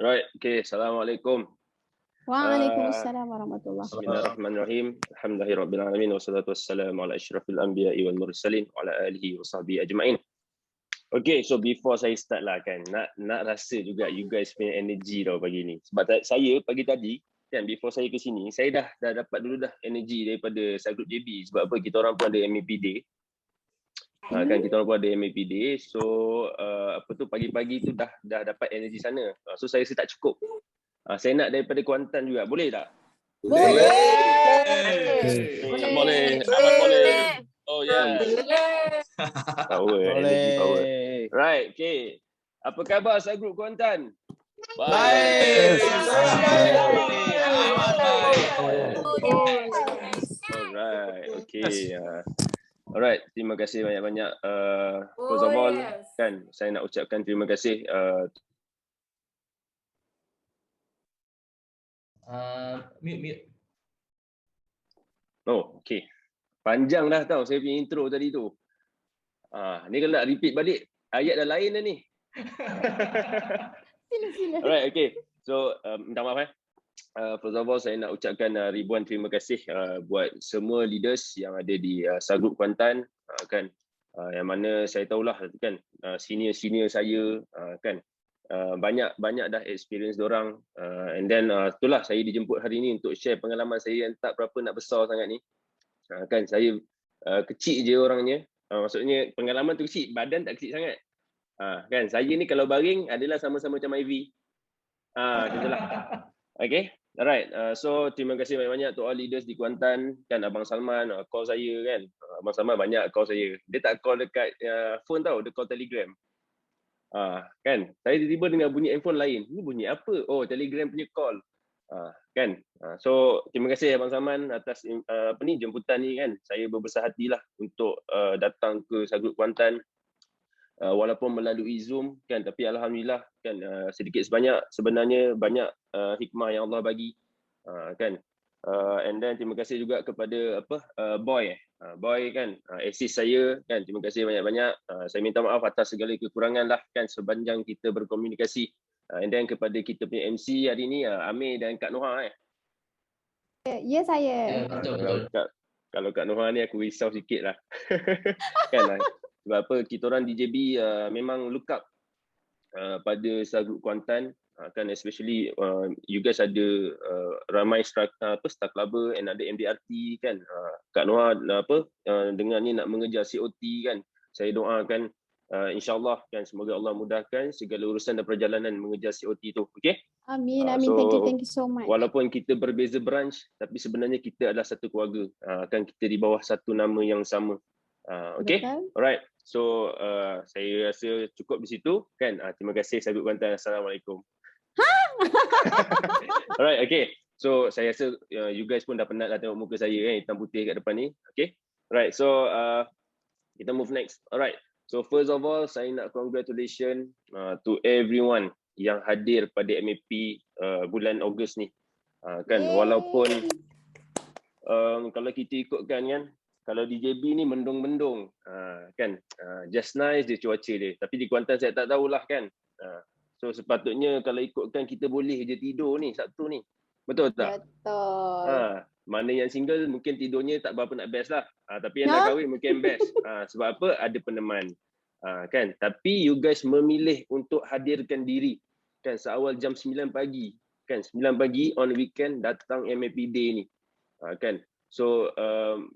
Right, okay. Assalamualaikum. Waalaikumsalam warahmatullahi wabarakatuh. Bismillahirrahmanirrahim. Alhamdulillahirabbil alamin wassalatu wassalamu ala asyrafil anbiya'i wal mursalin wa ala alihi wa sahbihi ajma'in. Okay, so before saya start lah kan, nak rasa juga you guys punya energy tau pagi ni. Sebab saya pagi tadi kan, before saya ke sini, saya dah dapat dulu dah energy daripada Subgroup JB. Sebab apa, kita orang pun ada MAP Day. Kan kita orang pun ada MAP Day. So pagi-pagi tu dah dapat energy sana. So saya rasa tak cukup. Saya nak daripada Kuantan juga. Boleh tak? Boleh. Boleh. Amat boleh. Oh yeah. Power, energy power. Right, okay. Apa khabar Subgroup Kuantan? Baik. Alright, okay. Alright, terima kasih banyak-banyak. First of all, kan, saya nak ucapkan terima kasih Mute. oh, okay. Panjang dah tau saya punya intro tadi tu. Ni kalau nak repeat balik, ayat dah lain dah ni. Sila. Alright, okay. So, minta maaf first of all, saya nak ucapkan ribuan terima kasih buat semua leaders yang ada di Subgroup Kuantan, kan. Yang mana saya tahulah kan, senior saya kan, banyak dah experience dorang, and then itulah saya dijemput hari ni untuk share pengalaman saya yang tak berapa nak besar sangat ni. Kan saya kecil je orangnya, maksudnya pengalaman tu kecil, badan tak kecil sangat. Kan saya ni kalau baring adalah sama-sama macam Ivy. Macam lah. Okay, alright. So terima kasih banyak-banyak to all leaders di Kuantan. Kan Abang Salman call saya kan. Abang Salman banyak call saya. Dia tak call dekat phone tau, dia call Telegram. Kan, saya tiba-tiba dengar bunyi handphone lain. Ni bunyi apa? Oh, Telegram punya call. Kan. So terima kasih Abang Salman atas jemputan ni kan. Saya berbesar hatilah untuk datang ke Subgroup Kuantan. Walaupun melalui Zoom kan, tapi alhamdulillah kan, sedikit sebanyak sebenarnya banyak hikmah yang Allah bagi, kan. And then terima kasih juga kepada Boy kan, assist saya kan. Terima kasih banyak-banyak. Saya minta maaf atas segala kekurangan lah kan sepanjang kita berkomunikasi. And then kepada kita punya MC hari ni, Amir dan Kak Noha. Ya, saya. Betul. Kalau Kak Noha ni aku risau sikit lah. Kan. Sebab apa, kita orang di JB memang look up pada Subgroup Kuantan, kan, especially you guys ada ramai star clubber and ada MDRT kan. Kak Noha dengan ni nak mengejar COT kan. Saya doakan insyaAllah kan, semoga Allah mudahkan segala urusan dan perjalanan mengejar COT tu. Okay? Amin. So, Thank you so much. Walaupun kita berbeza branch, tapi sebenarnya kita adalah satu keluarga. Kan kita di bawah satu nama yang sama. Okay, Betul. alright. So saya rasa cukup di situ kan. Terima kasih Subgroup Kuantan. Assalamualaikum. Alright, okay. So saya rasa you guys pun dah penat lah tengok muka saya kan, hitam putih kat depan ni. Okay, alright. So kita move next. Alright. So first of all, saya nak congratulations to everyone yang hadir pada MAP bulan Ogos ni. Kan, walaupun kalau kita ikutkan kan, kalau di JB ni mendung-mendung, kan, just nice je cuaca dia. Tapi di Kuantan saya tak tahulah kan. So sepatutnya kalau ikutkan kita boleh je tidur ni Sabtu ni. Betul tak? Betul. Mana yang single mungkin tidurnya tak berapa nak best lah. Tapi yang dah kahwin mungkin best. Sebab apa? Ada peneman. Kan? Tapi you guys memilih untuk hadirkan diri. Kan, seawal jam 9 pagi. Kan, 9 pagi on weekend datang MAP Day ni. Kan? So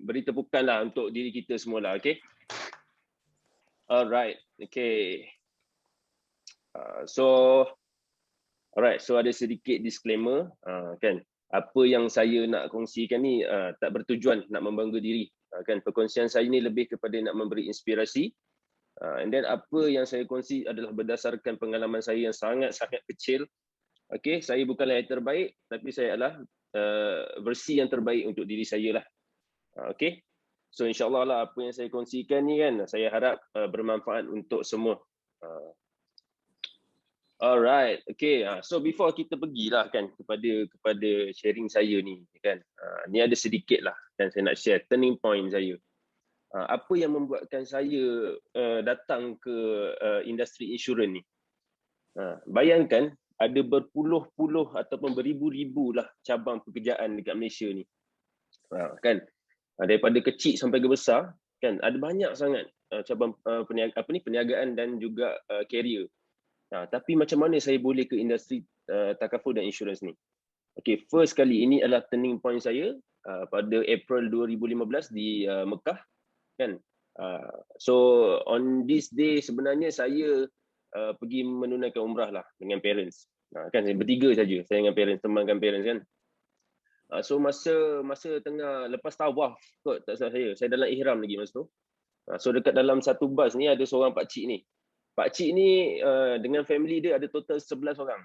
beri tepukanlah untuk diri kita semualah, okay? Alright, okay. So ada sedikit disclaimer, kan. Apa yang saya nak kongsikan ni tak bertujuan nak membangga diri, kan. Perkongsian saya ni lebih kepada nak memberi inspirasi. And then apa yang saya kongsi adalah berdasarkan pengalaman saya yang sangat-sangat kecil. Okay, saya bukanlah yang terbaik, tapi saya adalah versi yang terbaik untuk diri saya lah. Okay, so insyaAllah lah apa yang saya kongsikan ni kan, saya harap bermanfaat untuk semua. Alright, okay. So before kita pergilah kan kepada sharing saya ni kan, ni ada sedikit lah dan saya nak share turning point saya. Apa yang membuatkan saya datang ke industri insurans ni. Bayangkan ada berpuluh-puluh ataupun beribu-ribu lah cabang pekerjaan dekat Malaysia ni. Kan? Daripada kecil sampai ke besar, kan ada banyak sangat cabang perniagaan dan juga carrier. Tapi macam mana saya boleh ke industri takaful dan insurans ni? Okay, first kali ini adalah turning point saya pada April 2015 di Mekah, kan. So on this day sebenarnya saya pergi menunaikan umrah lah dengan parents. Kan saya bertiga saja, saya dengan parents, temankan parents kan. So masa tengah lepas tawaf kot, tak salah saya dalam ihram lagi masa tu. So dekat dalam satu bas ni ada seorang pakcik ni. Pakcik ni dengan family dia ada total 11 orang.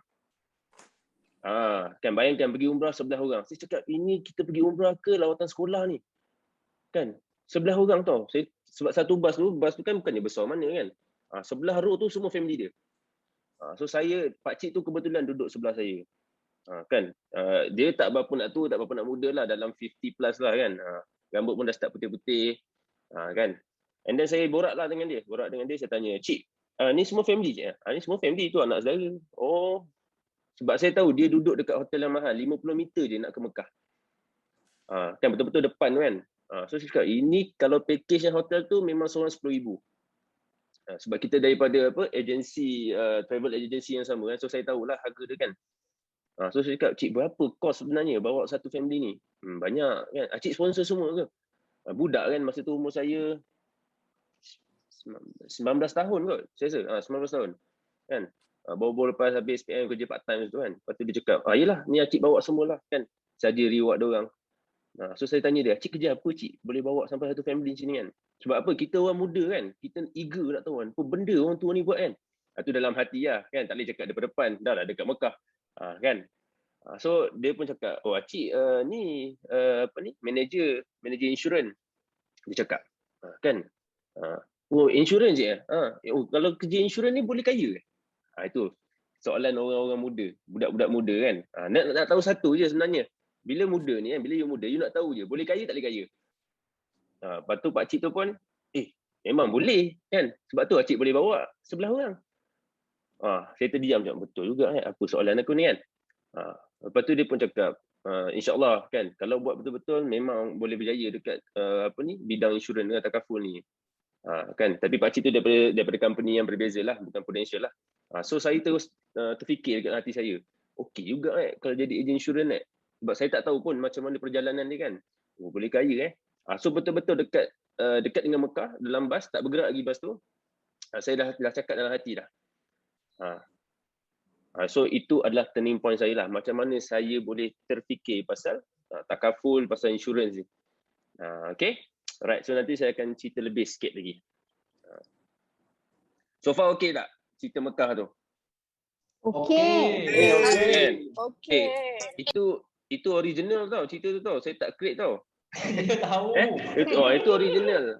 Kan bayangkan pergi umrah 11 orang. Saya cakap, ini kita pergi umrah ke lawatan sekolah ni? Kan 11 orang tau. Sebab satu bas tu kan bukannya besar mana kan. Sebelah row tu semua family dia. So pakcik tu kebetulan duduk sebelah saya. Kan dia tak berapa nak tua, tak berapa nak muda lah, dalam 50 plus lah kan. Rambut pun dah start putih-putih. Kan. And then saya borak dengan dia, saya tanya, "Cik, ni semua family je?" Ni semua family, tu anak saudara. Oh, sebab saya tahu dia duduk dekat hotel yang mahal, 50 meter je nak ke Mekah. Kan betul-betul depan kan. So saya cakap, ini kalau package yang hotel tu memang seorang 10,000. Sebab kita daripada agensi, travel agency yang sama kan. So saya tahulah harga dia kan. So saya cakap, "Cik, berapa kos sebenarnya bawa satu family ni?" Banyak kan. Cik sponsor semua ke? Budak kan masa tu umur saya 19 tahun kot. Saya rasa 19 tahun. Kan? Baru-baru lepas habis SPM kerja part time tu kan. Lepas tu dia cakap, "Yelah, ni cik bawa semualah kan. Saja reward dia orang." So saya tanya dia, "Cik kerja apa cik? Boleh bawa sampai satu family sini kan?" Sebab apa? Kita orang muda kan. Kita eager nak tahu kan. Apa benda orang tua ni buat kan. Itu dalam hati lah kan. Tak boleh cakap depan-depan. Dah lah dekat Mekah. Kan. So dia pun cakap, "Oh cik ni manager insurans." Dia cakap. Kan. Oh insurans je. Kalau kerja insurans ni boleh kaya ke? Itu soalan orang-orang muda, budak-budak muda kan. Nak tahu satu je sebenarnya. Bila muda ni kan, bila you muda, you nak tahu je, boleh kaya tak boleh kaya. Lepas tu pakcik tu pun, memang boleh kan. Sebab tu pakcik boleh bawa 11 orang. Saya terdiam macam, betul juga kan, apa soalan aku ni kan. Lepas tu dia pun cakap, InsyaAllah kan, kalau buat betul-betul memang boleh berjaya dekat bidang insurans dengan takaful ni. Kan, tapi pakcik tu daripada company yang berbeza lah, bukan Prudential lah. So saya terus terfikir dekat hati saya, okey juga kalau jadi ejen insurans sebab saya tak tahu pun macam mana perjalanan dia kan. Boleh kaya So betul-betul dekat dengan Mekah, dalam bas, tak bergerak lagi bas tu. Saya dah cakap dalam hati dah. So itu adalah turning point saya lah. Macam mana saya boleh terfikir pasal takaful, pasal insurans ni. Okay. Alright, so nanti saya akan cerita lebih sikit lagi. So far okay tak cerita Mekah tu? Okay. Okay. Itu original tau, cerita tu tau. Saya tak create tau. Tahu. Itu original.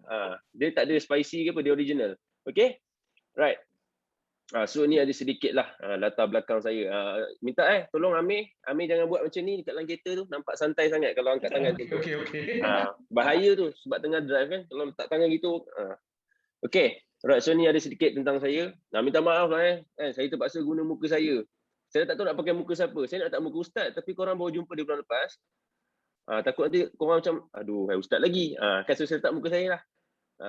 Dia tak ada spicy ke apa, dia original. Okay? Right. So ni ada sedikit lah latar belakang saya. Minta tolong Amir jangan buat macam ni dekat dalam kereta tu. Nampak santai sangat kalau angkat tangan tu. Okay. Bahaya tu sebab tengah drive kan. Kalau letak tangan gitu. Okay. Right, so ni ada sedikit tentang saya. Minta maaf lah saya terpaksa guna muka saya. Saya tak tahu nak pakai muka siapa. Saya nak letak muka ustaz tapi korang baru jumpa dia bulan lepas. Takut nanti korang macam, aduh ustaz lagi. Kan so saya letak muka saya lah.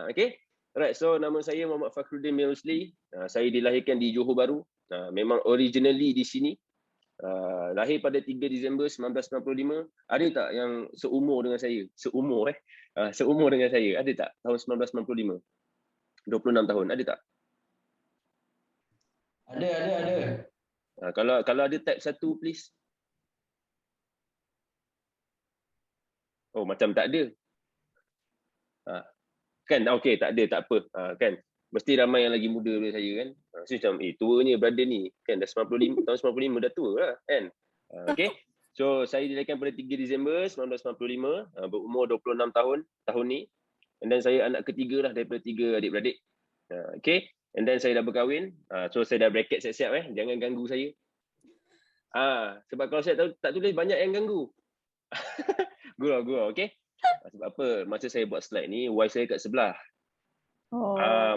Okay. Alright, so nama saya Muhammad Fakhruddin bin Rusli. Saya dilahirkan di Johor Bahru. Memang originally di sini. Lahir pada 3 Disember 1995. Ada tak yang seumur dengan saya? Seumur dengan saya. Ada tak? Tahun 1995. 26 tahun. Ada tak? Ada. Kalau ada type 1 please. Oh macam tak ada. Kan okey tak ada, tak apa. Kan mesti ramai yang lagi muda daripada saya kan. So macam tuanya brother ni kan dah 95 tahun 95 dah tua lah kan. Okey. So saya dilahirkan pada 3 Disember 1995, berumur 26 tahun ni. And then saya anak ketiga lah daripada 3 adik-beradik. Okey. And then saya dah berkahwin. So saya dah bracket siap-siap jangan ganggu saya. Sebab kalau saya tak tulis banyak yang ganggu. Gurau okey. Sebab apa? Masa saya buat slide ni, wife saya kat sebelah.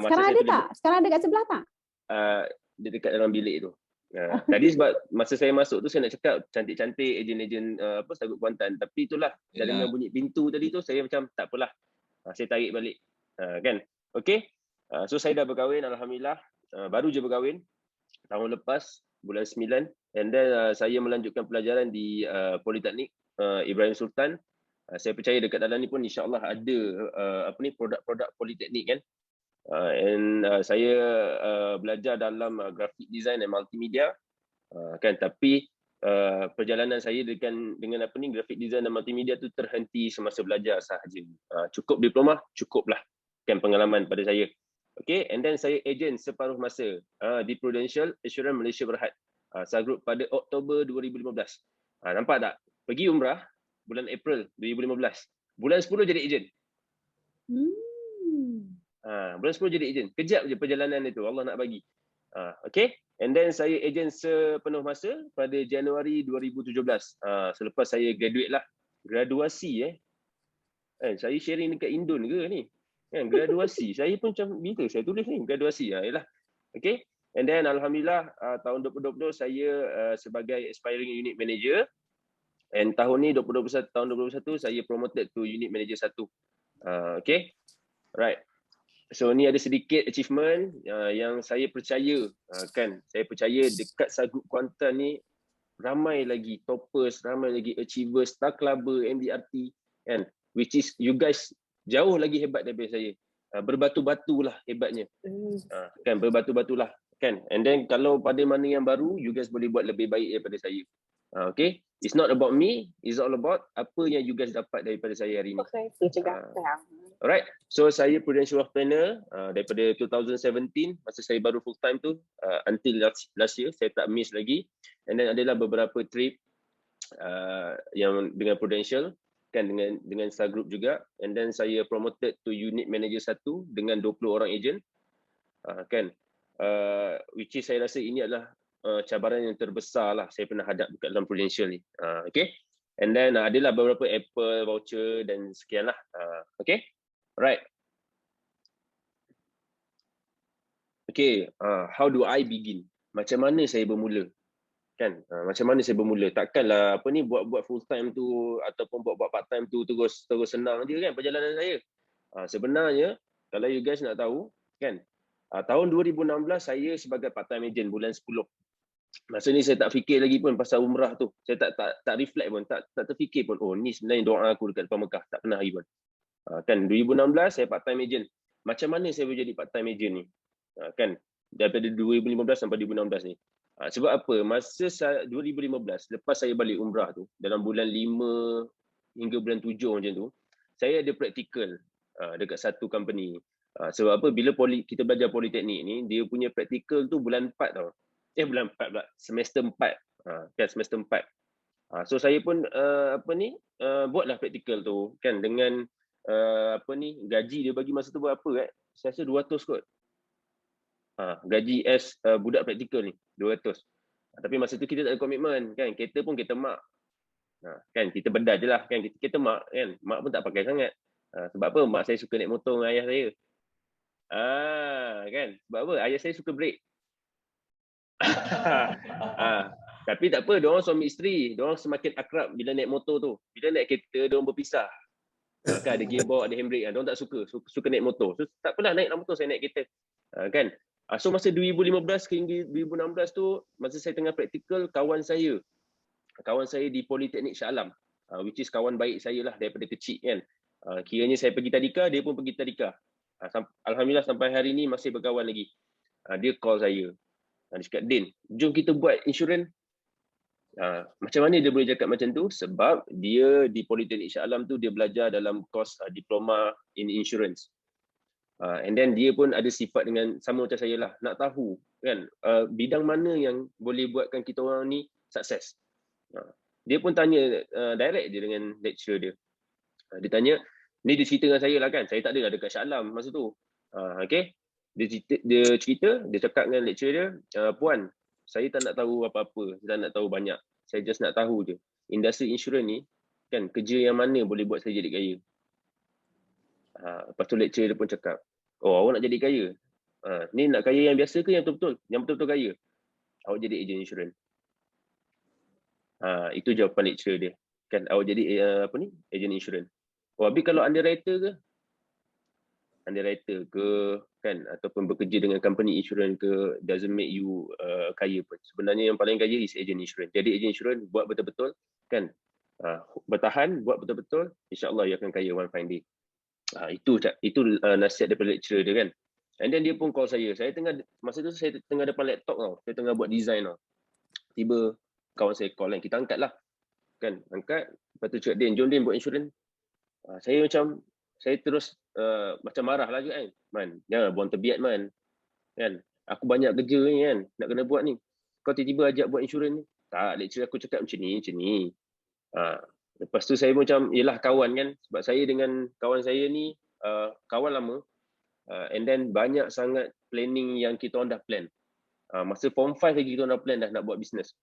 Sekarang ada tak? Sekarang ada kat sebelah tak? Dia dekat dalam bilik tu. Tadi sebab masa saya masuk tu saya nak cakap cantik-cantik ejen-ejen Saguk Kuantan, tapi itulah dengan bunyi pintu tadi tu saya macam tak apalah. Saya tarik balik. Kan? Okey. So saya dah berkahwin, alhamdulillah. Baru je berkahwin tahun lepas bulan 9, and then saya melanjutkan pelajaran di Politeknik Ibrahim Sultan. Saya percaya dekat dalam ni pun insya-Allah ada produk-produk politeknik kan. Saya belajar dalam graphic design dan multimedia kan, tapi perjalanan saya dengan graphic design dan multimedia tu terhenti semasa belajar sahaja. Cukup diploma, cukuplah kan pengalaman pada saya. Okay, and then saya ejen separuh masa di Prudential Assurance Malaysia Berhad, Sagroup pada Oktober 2015. Nampak tak? Pergi umrah bulan April 2015. Bulan 10 jadi ejen. Bulan 10 jadi ejen. Kejap je perjalanan itu, Allah nak bagi. Okay, and then saya ejen sepenuh masa pada Januari 2017. Selepas saya graduate lah. Graduasi saya sharing dekat Indon ke ni? Kan, graduasi. Saya pun macam bila saya tulis ni, graduasi. Yalah. Okay. And then alhamdulillah tahun 2020 saya sebagai aspiring unit manager, and tahun ni 2021 saya promoted to unit manager 1. Okay. Right. So ni ada sedikit achievement yang saya percaya kan. Saya percaya dekat Sagroup Kuantan ni ramai lagi toppers, ramai lagi achievers, star clubber, MDRT kan, which is you guys jauh lagi hebat daripada saya. Berbatu-batulah hebatnya. Kan, berbatu-batulah kan. And then kalau pada mana yang baru, you guys boleh buat lebih baik daripada saya. Okay, it's not about me, it's all about apa yang you guys dapat daripada saya hari ni. Okay, itu juga. Alright, so saya Prudential Wealth Planner daripada 2017, masa saya baru full time tu, until last year, saya tak miss lagi. And then adalah beberapa trip yang dengan Prudential kan, dengan Sagroup juga, and then saya promoted to unit manager 1 dengan 20 orang ejen kan, which is saya rasa ini adalah cabaran yang terbesar lah saya pernah hadap dekat dalam Prudential ni. Okay, and then adalah beberapa Apple voucher dan sekian lah. Okay, right. Okay, how do I begin? Macam mana saya bermula? Kan, macam mana saya bermula? Takkanlah buat full time tu ataupun buat part time tu terus senang je kan perjalanan saya. Sebenarnya kalau you guys nak tahu kan, tahun 2016 saya sebagai part time agent bulan 10. Masa ni saya tak fikir lagi pun pasal umrah tu. Saya tak reflect pun, tak terfikir pun, oh ni sebenarnya doa aku dekat depan Mekah, tak pernah lagi pun. Kan 2016 saya part time agent. Macam mana saya boleh jadi part time agent ni? Kan daripada 2015 sampai 2016 ni. Sebab apa? Masa 2015, lepas saya balik umrah tu, dalam bulan 5 hingga bulan 7 macam tu, saya ada praktikal dekat satu company. Sebab apa? Bila kita belajar politeknik ni, dia punya praktikal tu bulan 4 tau. Bulan 4 pula. Semester 4. Kan, semester 4. So saya pun buatlah praktikal tu kan, dengan gaji dia bagi masa tu berapa kan? Saya rasa 200 kot. Gaji as budak praktikal ni 200. Tapi masa tu kita tak ada komitmen kan, kereta pun kereta mak. Kan kita bedal je lah kan, kereta mak kan, mak pun tak pakai sangat. Sebab apa? Mak saya suka naik motor dengan ayah saya. Kan, sebab apa? Ayah saya suka break. Tapi tak apa, diorang suami isteri, diorang semakin akrab bila naik motor tu. Bila naik kereta, diorang berpisah. Kan ada gearbox, ada handbrake, diorang tak suka naik motor. So tak pernah naik motor, saya naik kereta. Kan. So masa 2015 hingga 2016 tu, masa saya tengah praktikal, kawan saya di Politeknik Shah Alam, which is kawan baik saya lah daripada kecil kan. Kiranya saya pergi tadika, dia pun pergi tadika. Alhamdulillah sampai hari ni masih berkawan lagi. Dia call saya. Dia cakap, Din, jom kita buat insurans. Macam mana dia boleh cakap macam tu? Sebab dia di Politeknik Shah Alam tu, dia belajar dalam kos diploma in insurance. And then dia pun ada sifat dengan sama macam saya lah, nak tahu kan bidang mana yang boleh buatkan kita orang ni sukses. Dia pun tanya direct je dengan lecturer dia. Dia tanya, ni dia cerita dengan saya lah kan, saya tak ada dekat Shah Alam masa tu. Okay, dia cerita, dia cakap dengan lecturer dia, puan, saya tak nak tahu apa-apa, saya tak nak tahu banyak, saya just nak tahu je industri insurans ni kan, kerja yang mana boleh buat saya jadi kaya. Lepas tu lecturer dia pun cakap, oh awak nak jadi kaya? Ni nak kaya yang biasa ke yang betul-betul? Yang betul-betul kaya? awak jadi ejen insurans. Itu jawapan lecturer dia. Kan awak jadi ejen insurans. Habis kalau underwriter ke kan, ataupun bekerja dengan company insurans ke, doesn't make you kaya pun. Sebenarnya yang paling kaya is ejen insurans. Jadi ejen insurans buat betul-betul kan, bertahan, buat betul-betul, insya-Allah you akan kaya one fine day. Itu nasihat daripada lecturer dia kan. And then dia pun call saya. Masa tu saya tengah depan laptop tau. Saya tengah buat design tau. Tiba kawan saya call kan. Kita angkat lah. Kan, angkat. Lepas tu cakap, jom buat insurans. Saya terus macam marah lah juga kan. Man, jangan buang terbiat man. Kan, aku banyak kerja ni kan. Nak kena buat ni. Kau tiba-tiba ajak buat insurans ni. Tak, lecturer aku cakap macam ni. Lepas tu saya macam, yelah kawan kan. Sebab saya dengan kawan saya ni, kawan lama. And then banyak sangat planning yang kita orang dah plan. Masa form 5 lagi kita orang dah plan dah nak buat bisnes.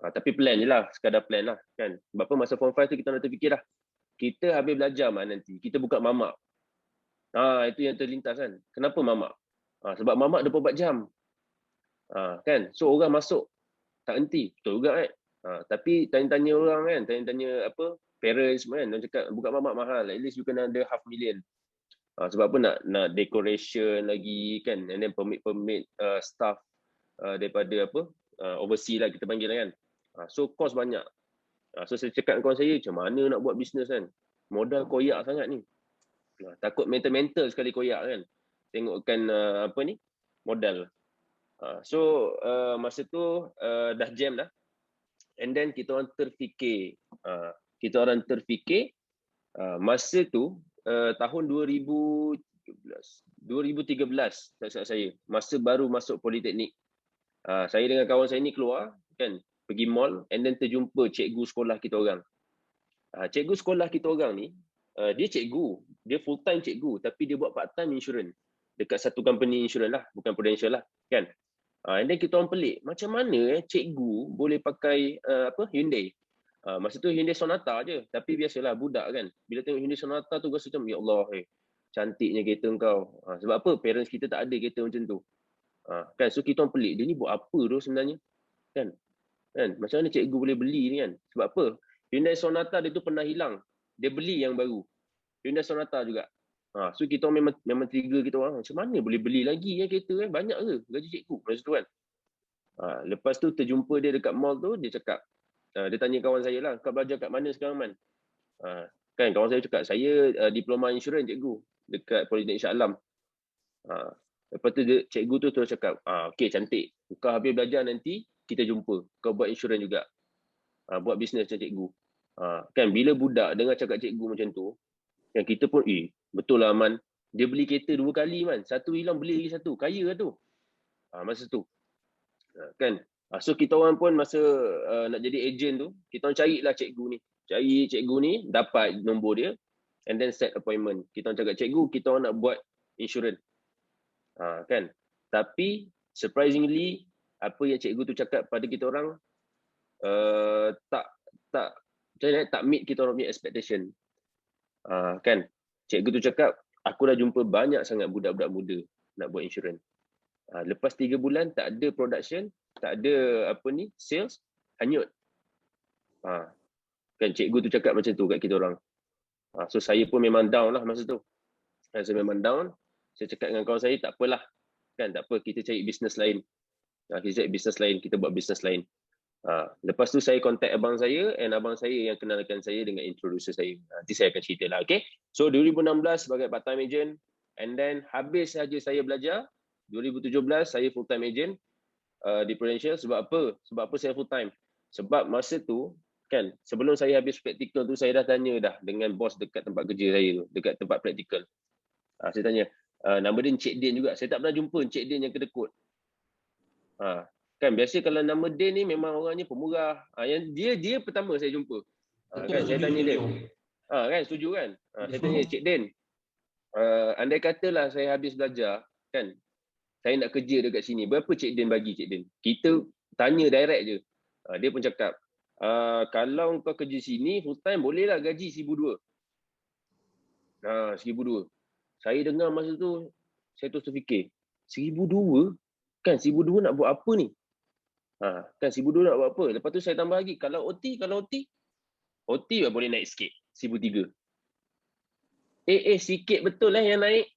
Tapi plan je lah, sekadar plan lah kan. Sebab apa masa form 5 tu kita orang dah terfikir dah. Kita habis belajar nanti, kita buka mamak. Itu yang terlintas kan. Kenapa mamak? Sebab mamak 24 jam. Kan, so orang masuk tak henti, betul juga kan. Tapi tanya-tanya orang kan, tanya-tanya parents kan, dia cakap buka mamak mahal, at least you kena ada $500,000. Sebab apa nak decoration lagi kan, and then permit staff daripada overseas lah kita panggil kan. So cost banyak. So saya cakap dengan kawan saya, macam mana nak buat bisnes kan, modal koyak sangat ni. Takut mental sekali koyak kan, tengokkan modal. So masa tu dah jam dah, and then kita orang terfikir masa tu tahun 2013 tak silap saya, masa baru masuk politeknik. Saya dengan kawan saya ni keluar kan, pergi mall, and then terjumpa cikgu sekolah kita orang. Cikgu sekolah kita orang ni, dia cikgu, dia full time cikgu, tapi dia buat part time insurans dekat satu company insurans lah, bukan Prudential lah kan. And then kita orang pelik, macam mana cikgu boleh pakai Hyundai. Masa tu Hyundai Sonata je, tapi biasalah budak kan, bila tengok Hyundai Sonata tu rasa macam, ya Allah, cantiknya kereta kau. Sebab apa? Parents kita tak ada kereta macam tu. Kan, so kita orang pelik, dia ni buat apa tu sebenarnya? Kan, macam mana cikgu boleh beli ni kan? Sebab apa? Hyundai Sonata dia tu pernah hilang, dia beli yang baru, Hyundai Sonata juga. So kita orang memang trigger kita orang, macam mana boleh beli lagi ya kereta kan? Banyak ke gaji cikgu masa tu kan? Lepas tu terjumpa dia dekat mall tu, dia cakap, dia tanya kawan saya lah, kau belajar kat mana sekarang man? Kan kawan saya cakap, saya diploma insurans cikgu dekat Politeknik Shah Alam. Lepas tu cikgu tu terus cakap, okey cantik, kau habis belajar nanti kita jumpa, kau buat insurans juga, buat bisnes macam cikgu. Kan bila budak dengar cakap cikgu macam tu, yang kita pun betul lah man, dia beli kereta 2 kali man, satu hilang beli lagi satu, kaya lah tu masa tu kan. So kita orang pun masa nak jadi ejen tu, kita orang carilah cikgu ni, dapat nombor dia, and then set appointment. Kita orang cakap, cikgu kita orang nak buat insurans kan. Tapi surprisingly, apa yang cikgu tu cakap pada kita orang tak meet kita orang punya expectation. Kan, cikgu tu cakap, aku dah jumpa banyak sangat budak-budak muda nak buat insurans. Lepas 3 bulan tak ada production, tak ada sales, hanyut. Kan cikgu tu cakap macam tu kat kita orang. So saya pun memang down lah masa tu. Saya memang down. Saya cakap dengan kawan saya, tak apalah kan, tak apa, kita cari bisnes lain. Kita buat bisnes lain. Lepas tu saya contact abang saya, and abang saya yang kenalkan saya dengan introducer saya. Nanti saya akan cerita lah, okay? So 2016 sebagai part time agent, and then habis saja saya belajar, 2017 saya full time agent di Prudential. Sebab apa saya full time? Sebab masa tu kan, sebelum saya habis praktikal tu, saya dah tanya dah dengan bos dekat tempat kerja saya tu, dekat tempat praktikal. Saya tanya, nama dia Encik Din juga. Saya tak pernah jumpa Encik Din yang kedekut. Kan biasa kalau nama Din ni memang orangnya pemurah. Yang dia pertama saya jumpa. Kan saya tanya dia. Kan setuju kan? Saya tanya, Cik Din, andai katalah saya habis belajar kan, saya nak kerja dekat sini, berapa Cik Din bagi Cik Din? Kita tanya direct je. Dia pun cakap, kalau kau kerja sini full time bolehlah gaji $1,200. $1,200. Saya dengar masa tu, saya terus terfikir, $1,200? Kan $1,200 nak buat apa ni? Kan 1,200 nak buat apa? Lepas tu saya tambah lagi. Kalau OT boleh naik sikit. 1,300. Sikit betul lah yang naik.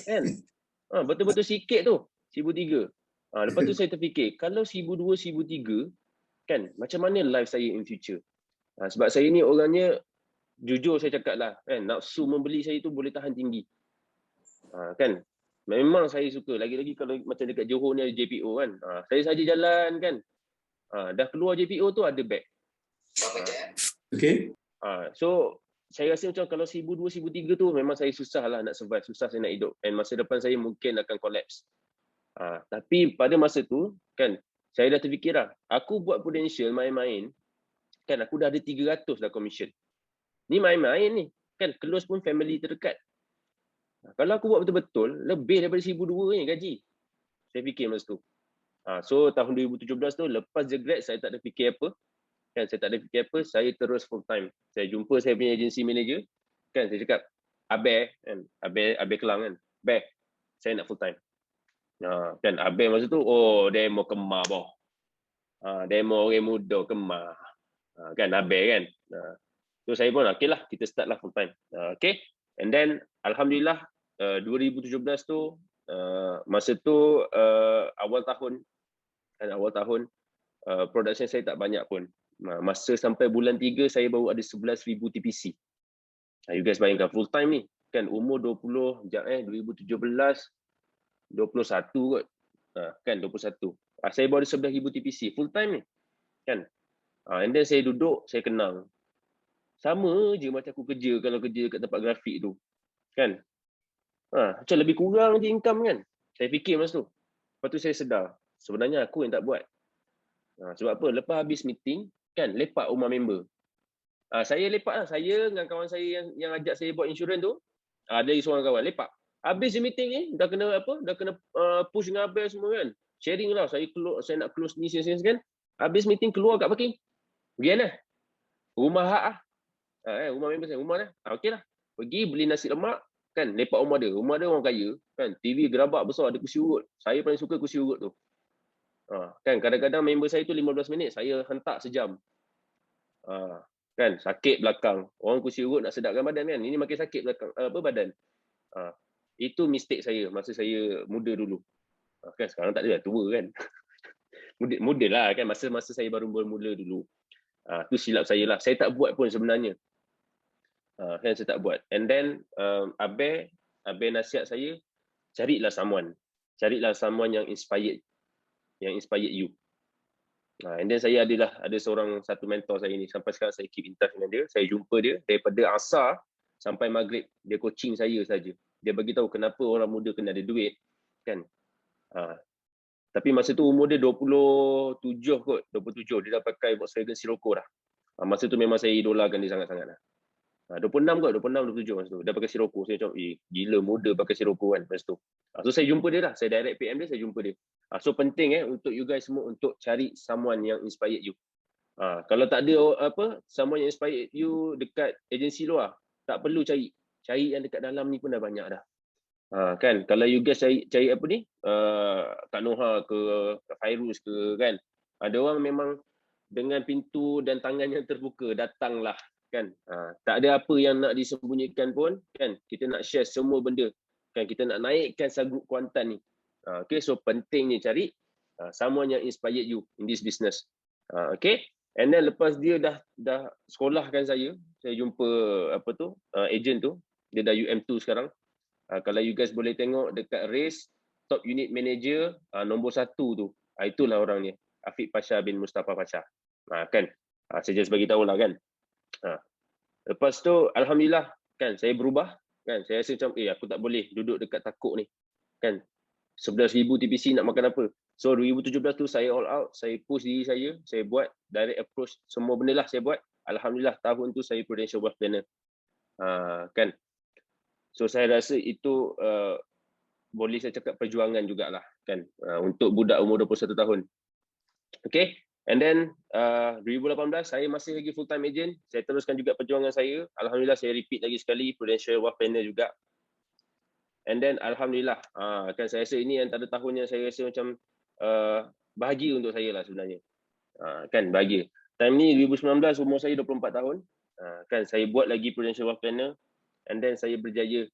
Kan? Betul-betul sikit tu. 1,300. Lepas tu saya terfikir, kalau 1,200, 1,300, kan, macam mana life saya in future? Sebab saya ni orangnya, jujur saya cakap lah, kan, nafsu membeli saya tu boleh tahan tinggi. Kan? Memang saya suka. Lagi-lagi kalau macam dekat Johor ni ada JPO kan. Saya saja jalan kan. Dah keluar JPO tu ada beg. Okay. So, saya rasa macam kalau 1,200, 1,300 tu memang saya susah lah nak survive. Susah saya nak hidup. And masa depan saya mungkin akan collapse. Tapi pada masa tu, kan, saya dah terfikir lah. Aku buat Prudential main-main, kan, aku dah ada 300 dah commission. Ni main-main ni. Kan, close pun family terdekat. Kalau aku buat betul-betul, lebih daripada 1,200 ni gaji. Saya fikir masa tu. So tahun 2017 tu, lepas je grad, saya tak ada fikir apa. Kan, saya tak ada fikir apa, saya terus full time. Saya jumpa saya punya agency manager. Kan, saya cakap, Abel, kan, Abel Kelang kan. Abel, saya nak full time. Kan, Abel masa tu, demo kemar boh. Demo orang muda kemar. Kan, Abel kan. So saya pun, okay lah, kita start lah full time. Okay. And then, Alhamdulillah, 2017 tu, masa tu awal tahun, production saya tak banyak pun. Masa sampai bulan 3, saya baru ada 11,000 TPC. You guys bayangkan full time ni. Kan umur 20, 2017, 21 kot. Kan 21. Saya baru ada 11,000 TPC full time ni. Kan. And then saya duduk, saya kenang. Sama je macam aku kerja kalau kerja kat tempat grafik tu. Kan. Macam lebih kurang je income kan. Saya fikir masa tu. Lepas tu saya sedar. Sebenarnya aku yang tak buat. Sebab apa? Lepas habis meeting, kan, lepak rumah member. Saya lepak lah. Saya dengan kawan saya yang ajak saya buat insurans tu, ada seorang kawan lepak. Habis meeting ni, dah kena push dengan Abel semua kan. Sharing lah. Saya nak close ni kan. Habis meeting keluar kat parking. Pergi lah. Rumah hak lah. Rumah member saya. Rumah lah. Okey lah. Pergi beli nasi lemak. Kan, lepak rumah dia. Rumah dia orang kaya. Kan, TV gerabak besar, ada kursi urut. Saya paling suka kursi urut tu. Kan, kadang-kadang member saya tu 15 minit, saya hentak sejam. Kan, sakit belakang. Orang kursi urut nak sedapkan badan kan. Ini makin sakit belakang, badan. Itu mistake saya masa saya muda dulu. Kan, sekarang tak ada, tua kan. muda lah kan, masa saya baru bermula dulu. Tu silap saya lah. Saya tak buat pun sebenarnya. Kan saya tak buat. And then Abel nasihat saya, carilah someone yang inspired you. And then saya ada satu mentor saya ni, sampai sekarang saya keep in touch dengan dia. Saya jumpa dia daripada asar sampai maghrib, dia coaching saya saja. Dia bagi tahu kenapa orang muda kena ada duit kan. Tapi masa tu umur dia 27 kot, 27 dia dah pakai Volkswagen Sirocco dah. Masa tu memang saya idolakan dia sangat-sangat lah. 26 kot, 27 masa tu. Dia pakai Sirocco. Saya macam, gila muda pakai Sirocco kan masa tu. So saya jumpa dia lah. Saya direct PM dia, saya jumpa dia. So penting untuk you guys semua untuk cari someone yang inspired you. Kalau tak ada someone yang inspired you dekat agensi luar, tak perlu cari. Cari yang dekat dalam ni pun dah banyak dah. Kan, kalau you guys cari apa ni? Kak Noha ke, Kak Fairuz ke kan. Ada orang memang dengan pintu dan tangan yang terbuka, datanglah. Kan, tak ada apa yang nak disembunyikan pun kan, kita nak share semua benda kan, kita nak naikkan Subgroup Kuantan ni. Okay, so pentingnya cari someone yang inspired you in this business. Okay, and then lepas dia dah sekolahkan saya jumpa agent tu, dia dah UM2 sekarang. Kalau you guys boleh tengok dekat race top unit manager nombor 1 tu, itulah orangnya, Afiq Pasha bin Mustafa Pasha. Kan, saya just bagi tahu lah kan. Lepas tu alhamdulillah kan, saya berubah kan. Saya rasa macam aku tak boleh duduk dekat takuk ni kan. 11,000 TPC nak makan apa. So 2017 tu saya all out, saya push diri saya buat direct approach, semua benda lah saya buat. Alhamdulillah tahun tu saya Prudential Wealth Planner. Kan. So saya rasa itu boleh saya cakap perjuangan jugalah kan, untuk budak umur 21 tahun. Okay. And then 2018 saya masih lagi full time agent. Saya teruskan juga perjuangan saya. Alhamdulillah saya repeat lagi sekali Prudential Wealth Planner juga. And then alhamdulillah kan, saya rasa ini antara tahun yang saya rasa macam bahagia untuk saya lah sebenarnya. Kan bahagia. Time ni 2019 umur saya 24 tahun. Kan saya buat lagi Prudential Wealth Planner and then saya berjaya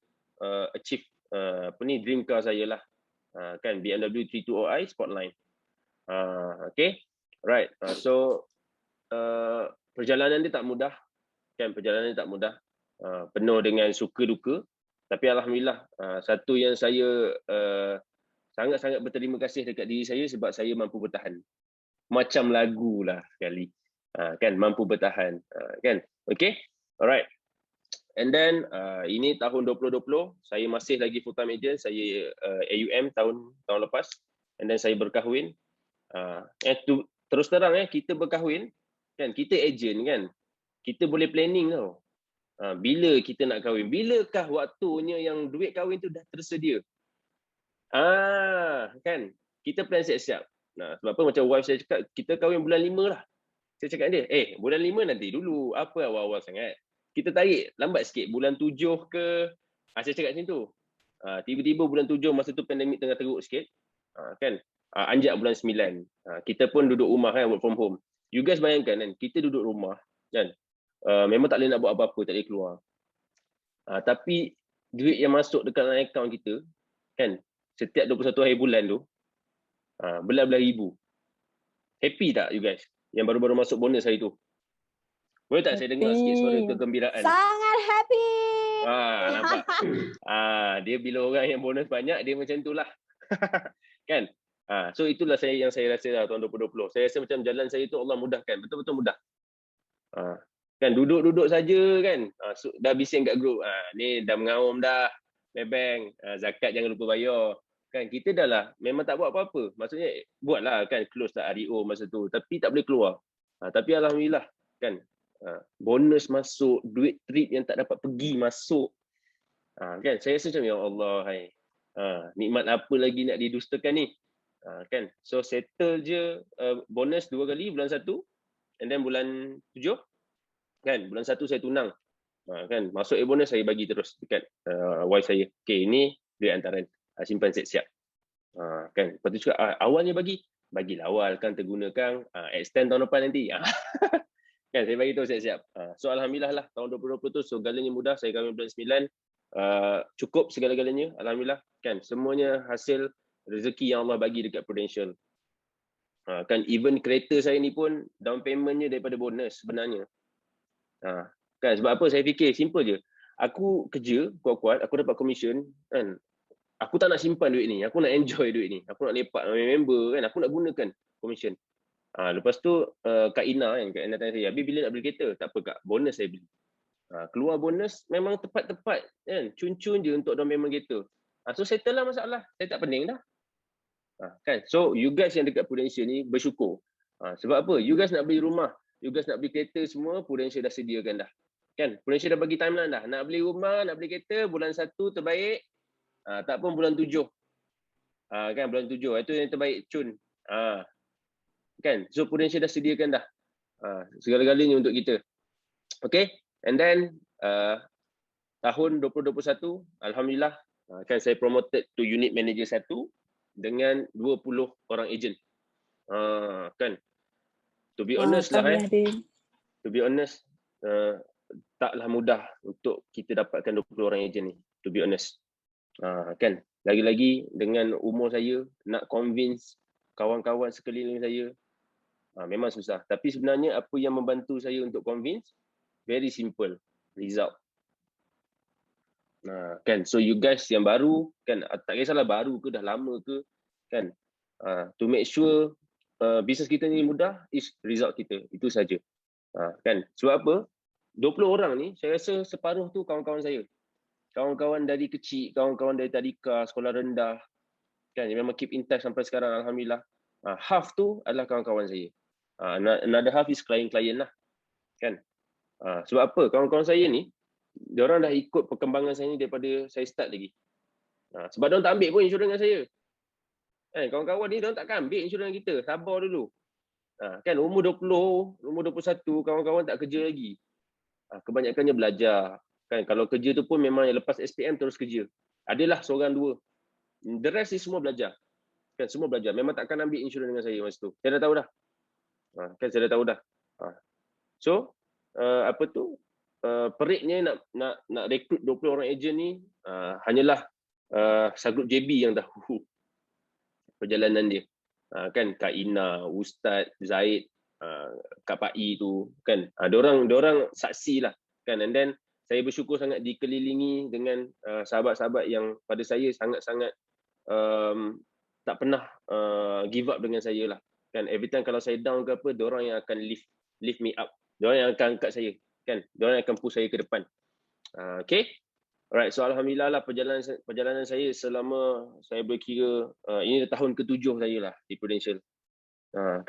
achieve dream car saya lah. Kan BMW 320i Sportline. Okay. Right. So perjalanan dia tak mudah. Kan perjalanan dia tak mudah. Penuh dengan suka duka. Tapi alhamdulillah satu yang saya sangat-sangat berterima kasih dekat diri saya sebab saya mampu bertahan. Macam lagu lah sekali. Kan mampu bertahan. Kan? Okay? Alright. And then ini tahun 2020 saya masih lagi full time agent, saya AUM tahun lepas. And then saya berkahwin. Terus terang kita berkahwin kan, kita agent kan. Kita boleh planning tau. Bila kita nak kahwin, bilakah waktunya yang duit kahwin tu dah tersedia? Kan? Kita plan siap-siap. Sebab apa macam wife saya cakap, kita kahwin bulan 5 lah. Saya cakap dia, bulan 5 nanti dulu. Apa awal-awal sangat? Kita tarik lambat sikit, bulan 7 ke. Saya cakap macam tu. Tiba-tiba bulan 7, masa tu pandemik tengah teruk sikit. Kan? Anjak bulan 9. Kita pun duduk rumah kan, work from home. You guys bayangkan kan, kita duduk rumah kan. Memang tak boleh nak buat apa-apa, tak boleh keluar. Tapi duit yang masuk dekat dalam akaun kita kan, setiap 21 hari bulan tu belas-belas ribu. Happy tak you guys yang baru-baru masuk bonus hari tu? Boleh tak saya dengar sikit suara kegembiraan? Sangat happy. Nampak? Dia bila orang yang bonus banyak, dia macam tu lah. Kan? So itulah yang saya rasa lah tahun 2020. Saya rasa macam jalan saya tu Allah mudahkan. Betul-betul mudah. Kan duduk-duduk saja kan. Dah bising kat grup. Ni dah mengaum dah. Maybank. Zakat jangan lupa bayar. Kan kita dah lah memang tak buat apa-apa. Maksudnya buatlah kan, close lah REO masa tu. Tapi tak boleh keluar. Tapi alhamdulillah kan. Bonus masuk, duit trip yang tak dapat pergi masuk. Kan saya rasa macam ya Allah hai. Nikmat apa lagi nak didustakan ni? Kan. So settle je bonus 2 kali, bulan 1 and then bulan 7 kan, bulan 1 saya tunang. Kan masuk bonus saya bagi terus dekat wife saya. Okay, ini duit hantaran, simpan siap-siap. Kan lepas tu cakap awalnya bagilah awal kan, tergunakan extend tahun depan nanti. Kan saya bagi tu siap-siap. So alhamdulillah lah tahun 2020 tu segalanya mudah. Saya kahwin bulan 9, cukup segala-galanya alhamdulillah kan, semuanya hasil rezeki yang Allah bagi dekat Prudential. Kan even kereta saya ni pun down paymentnya daripada bonus sebenarnya. Kan sebab apa saya fikir simple je. Aku kerja kuat-kuat, aku dapat commission kan. Aku tak nak simpan duit ni, aku nak enjoy duit ni. Aku nak lepak dengan member kan, aku nak gunakan commission. Lepas tu Kak Ina kan, Kak Ina tanya saya, "Habis bila nak beli kereta?" "Tak apa Kak, bonus saya beli." Keluar bonus memang tepat-tepat kan, cun-cun je untuk down payment kereta. So settle lah masalah, saya tak pening dah. Kan, so you guys yang dekat Prudential ni bersyukur. Sebab apa? You guys nak beli rumah, you guys nak beli kereta semua, Prudential dah sediakan dah. Kan, Prudential dah bagi timeline dah. Nak beli rumah, nak beli kereta, bulan 1 terbaik. Tak pun bulan 7. Kan, bulan 7. Itu yang terbaik, cun. Kan, so Prudential dah sediakan dah. Segala-galanya untuk kita. Okay, and then tahun 2021, alhamdulillah, kan saya promoted to unit manager 1 dengan 20 orang agent. Kan, to be honest lah to be honest, taklah mudah untuk kita dapatkan 20 orang agent ni, to be honest. Kan, lagi-lagi dengan umur saya, nak convince kawan-kawan sekeliling saya, memang susah. Tapi sebenarnya apa yang membantu saya untuk convince, very simple, result. Kan, so you guys yang baru kan, tak kisahlah baru ke dah lama ke kan, to make sure bisnes kita ni mudah is result kita, itu saja. Kan, sebab apa 20 orang ni saya rasa separuh tu kawan-kawan saya, kawan-kawan dari kecil, kawan-kawan dari tadika, sekolah rendah kan, yang memang keep in touch sampai sekarang alhamdulillah. Half tu adalah kawan-kawan saya, another half is klien-klien lah kan. Sebab apa kawan-kawan saya ni, diorang dah ikut perkembangan saya ni daripada saya start lagi. Sebab diorang tak ambil pun insurans dengan saya. Kawan-kawan ni diorang takkan ambil insurans kita, sabar dulu. Kan umur 20, umur 21, kawan-kawan tak kerja lagi. Kebanyakannya belajar. Kan kalau kerja tu pun memang lepas SPM terus kerja. Adalah seorang dua. The rest ni semua belajar. Kan semua belajar. Memang takkan ambil insurans dengan saya masa tu. Saya dah tahu dah. Kan saya dah tahu dah. So apa tu? Peritnya nak rekrut 20 orang ejen ni hanyalah Sagrup JB yang tahu perjalanan dia. Kan Kak Ina, Ustaz Zaid, Kak Pai tu kan. Diorang saksi lah kan. And then saya bersyukur sangat dikelilingi dengan sahabat-sahabat yang pada saya sangat-sangat tak pernah give up dengan saya lah kan. Every time kalau saya down ke apa, diorang yang akan lift me up. Diorang yang akan angkat saya kan. Diorang yang akan push saya ke depan. Okay. Alright, so alhamdulillah lah perjalanan saya selama saya berkira ini dah tahun ke-7 saya lah di Prudential.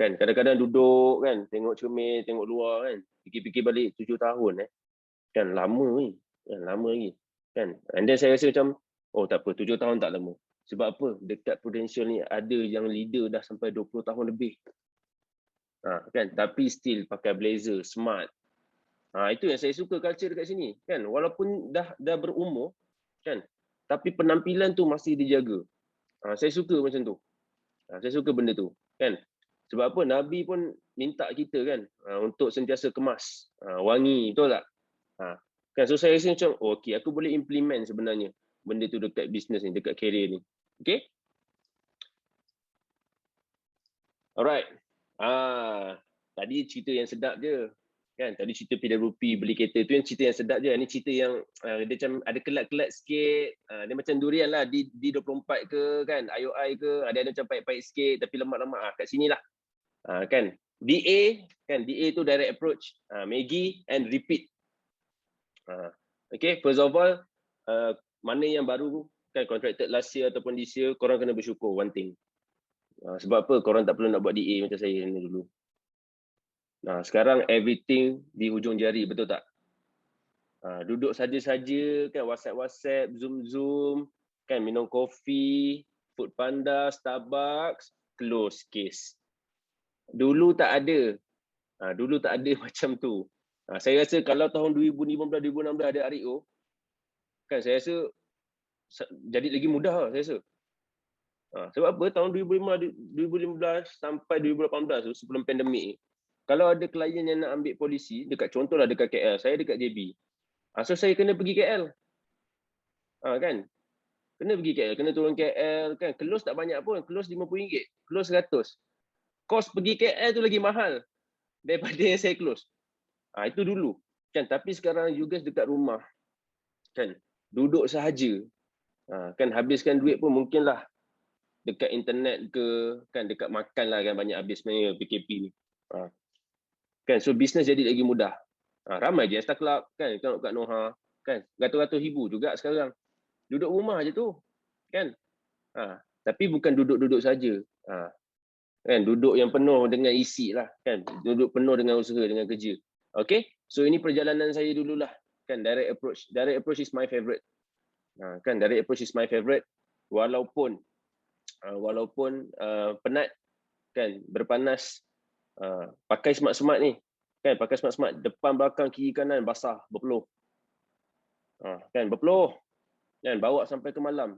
Kan kadang-kadang duduk kan, tengok cermin, tengok luar kan, fikir-fikir balik 7 tahun kan, lama ni, kan lama lagi kan. And then saya rasa macam oh tak apa, 7 tahun tak lama. Sebab apa? Dekat Prudential ni ada yang leader dah sampai 20 tahun lebih. Kan, tapi still pakai blazer, smart. Itu yang saya suka culture dekat sini kan. Walaupun dah berumur kan, tapi penampilan tu masih dijaga. Saya suka macam tu. Saya suka benda tu kan. Sebab apa? Nabi pun minta kita kan untuk sentiasa kemas, wangi, betul tak? Kan, so saya rasa macam okey, aku boleh implement sebenarnya benda tu dekat bisnes ni, dekat career ni. Okay? Alright. Tadi cerita yang sedap je. Kan, tadi cerita PWP beli kereta tu yang cerita yang sedap je. Ni cerita yang dia macam ada kelat-kelat sikit. Dia macam durian lah di 24 ke kan, IOI ke, ada macam pahit-pahit sikit tapi lemak-lemak kat sini lah. Kan, DA kan, DA tu direct approach, Maggie and repeat. Okay, first of all mana yang baru kan contracted last year ataupun this year, korang kena bersyukur one thing. Sebab apa? Korang tak perlu nak buat DA macam saya ni dulu. Sekarang everything di hujung jari, betul tak? Duduk saja-saja kan, WhatsApp, Zoom, kan minum kopi, Foodpanda, Starbucks, close case. Dulu tak ada. Dulu tak ada macam tu. Saya rasa kalau tahun 2015-2016 ada REO, kan saya rasa jadi lagi mudah lah saya rasa. Sebab apa? Tahun 2015 sampai 2018 tu, sebelum pandemik, kalau ada klien yang nak ambil polisi dekat, contohlah dekat KL, saya dekat JB. So saya kena pergi KL. Kan? Kena pergi KL, kena turun KL kan. Close tak banyak pun, close RM50, close 100. Kos pergi KL tu lagi mahal daripada yang saya close. Itu dulu. Kan, tapi sekarang you guys dekat rumah. Kan? Duduk sahaja. Kan habiskan duit pun mungkinlah dekat internet ke, kan dekat makan lah kan banyak habis sebenarnya PKP ni. Kan, so bisnes jadi lagi mudah. Ramai je Star Club kan, tengok kat Noha kan, ratus-ratus ribu juga sekarang. Duduk rumah je tu kan. Tapi bukan duduk-duduk saja. Kan, duduk yang penuh dengan isi lah kan, duduk penuh dengan usaha, dengan kerja. Okay, so ini perjalanan saya dululah kan. Direct approach is my favorite. Kan, direct approach is my favorite. Walaupun penat kan, berpanas, pakai smart-smart ni kan, pakai smart-smart, depan belakang kiri kanan basah, berpeluh. Kan, berpeluh kan, bawa sampai ke malam.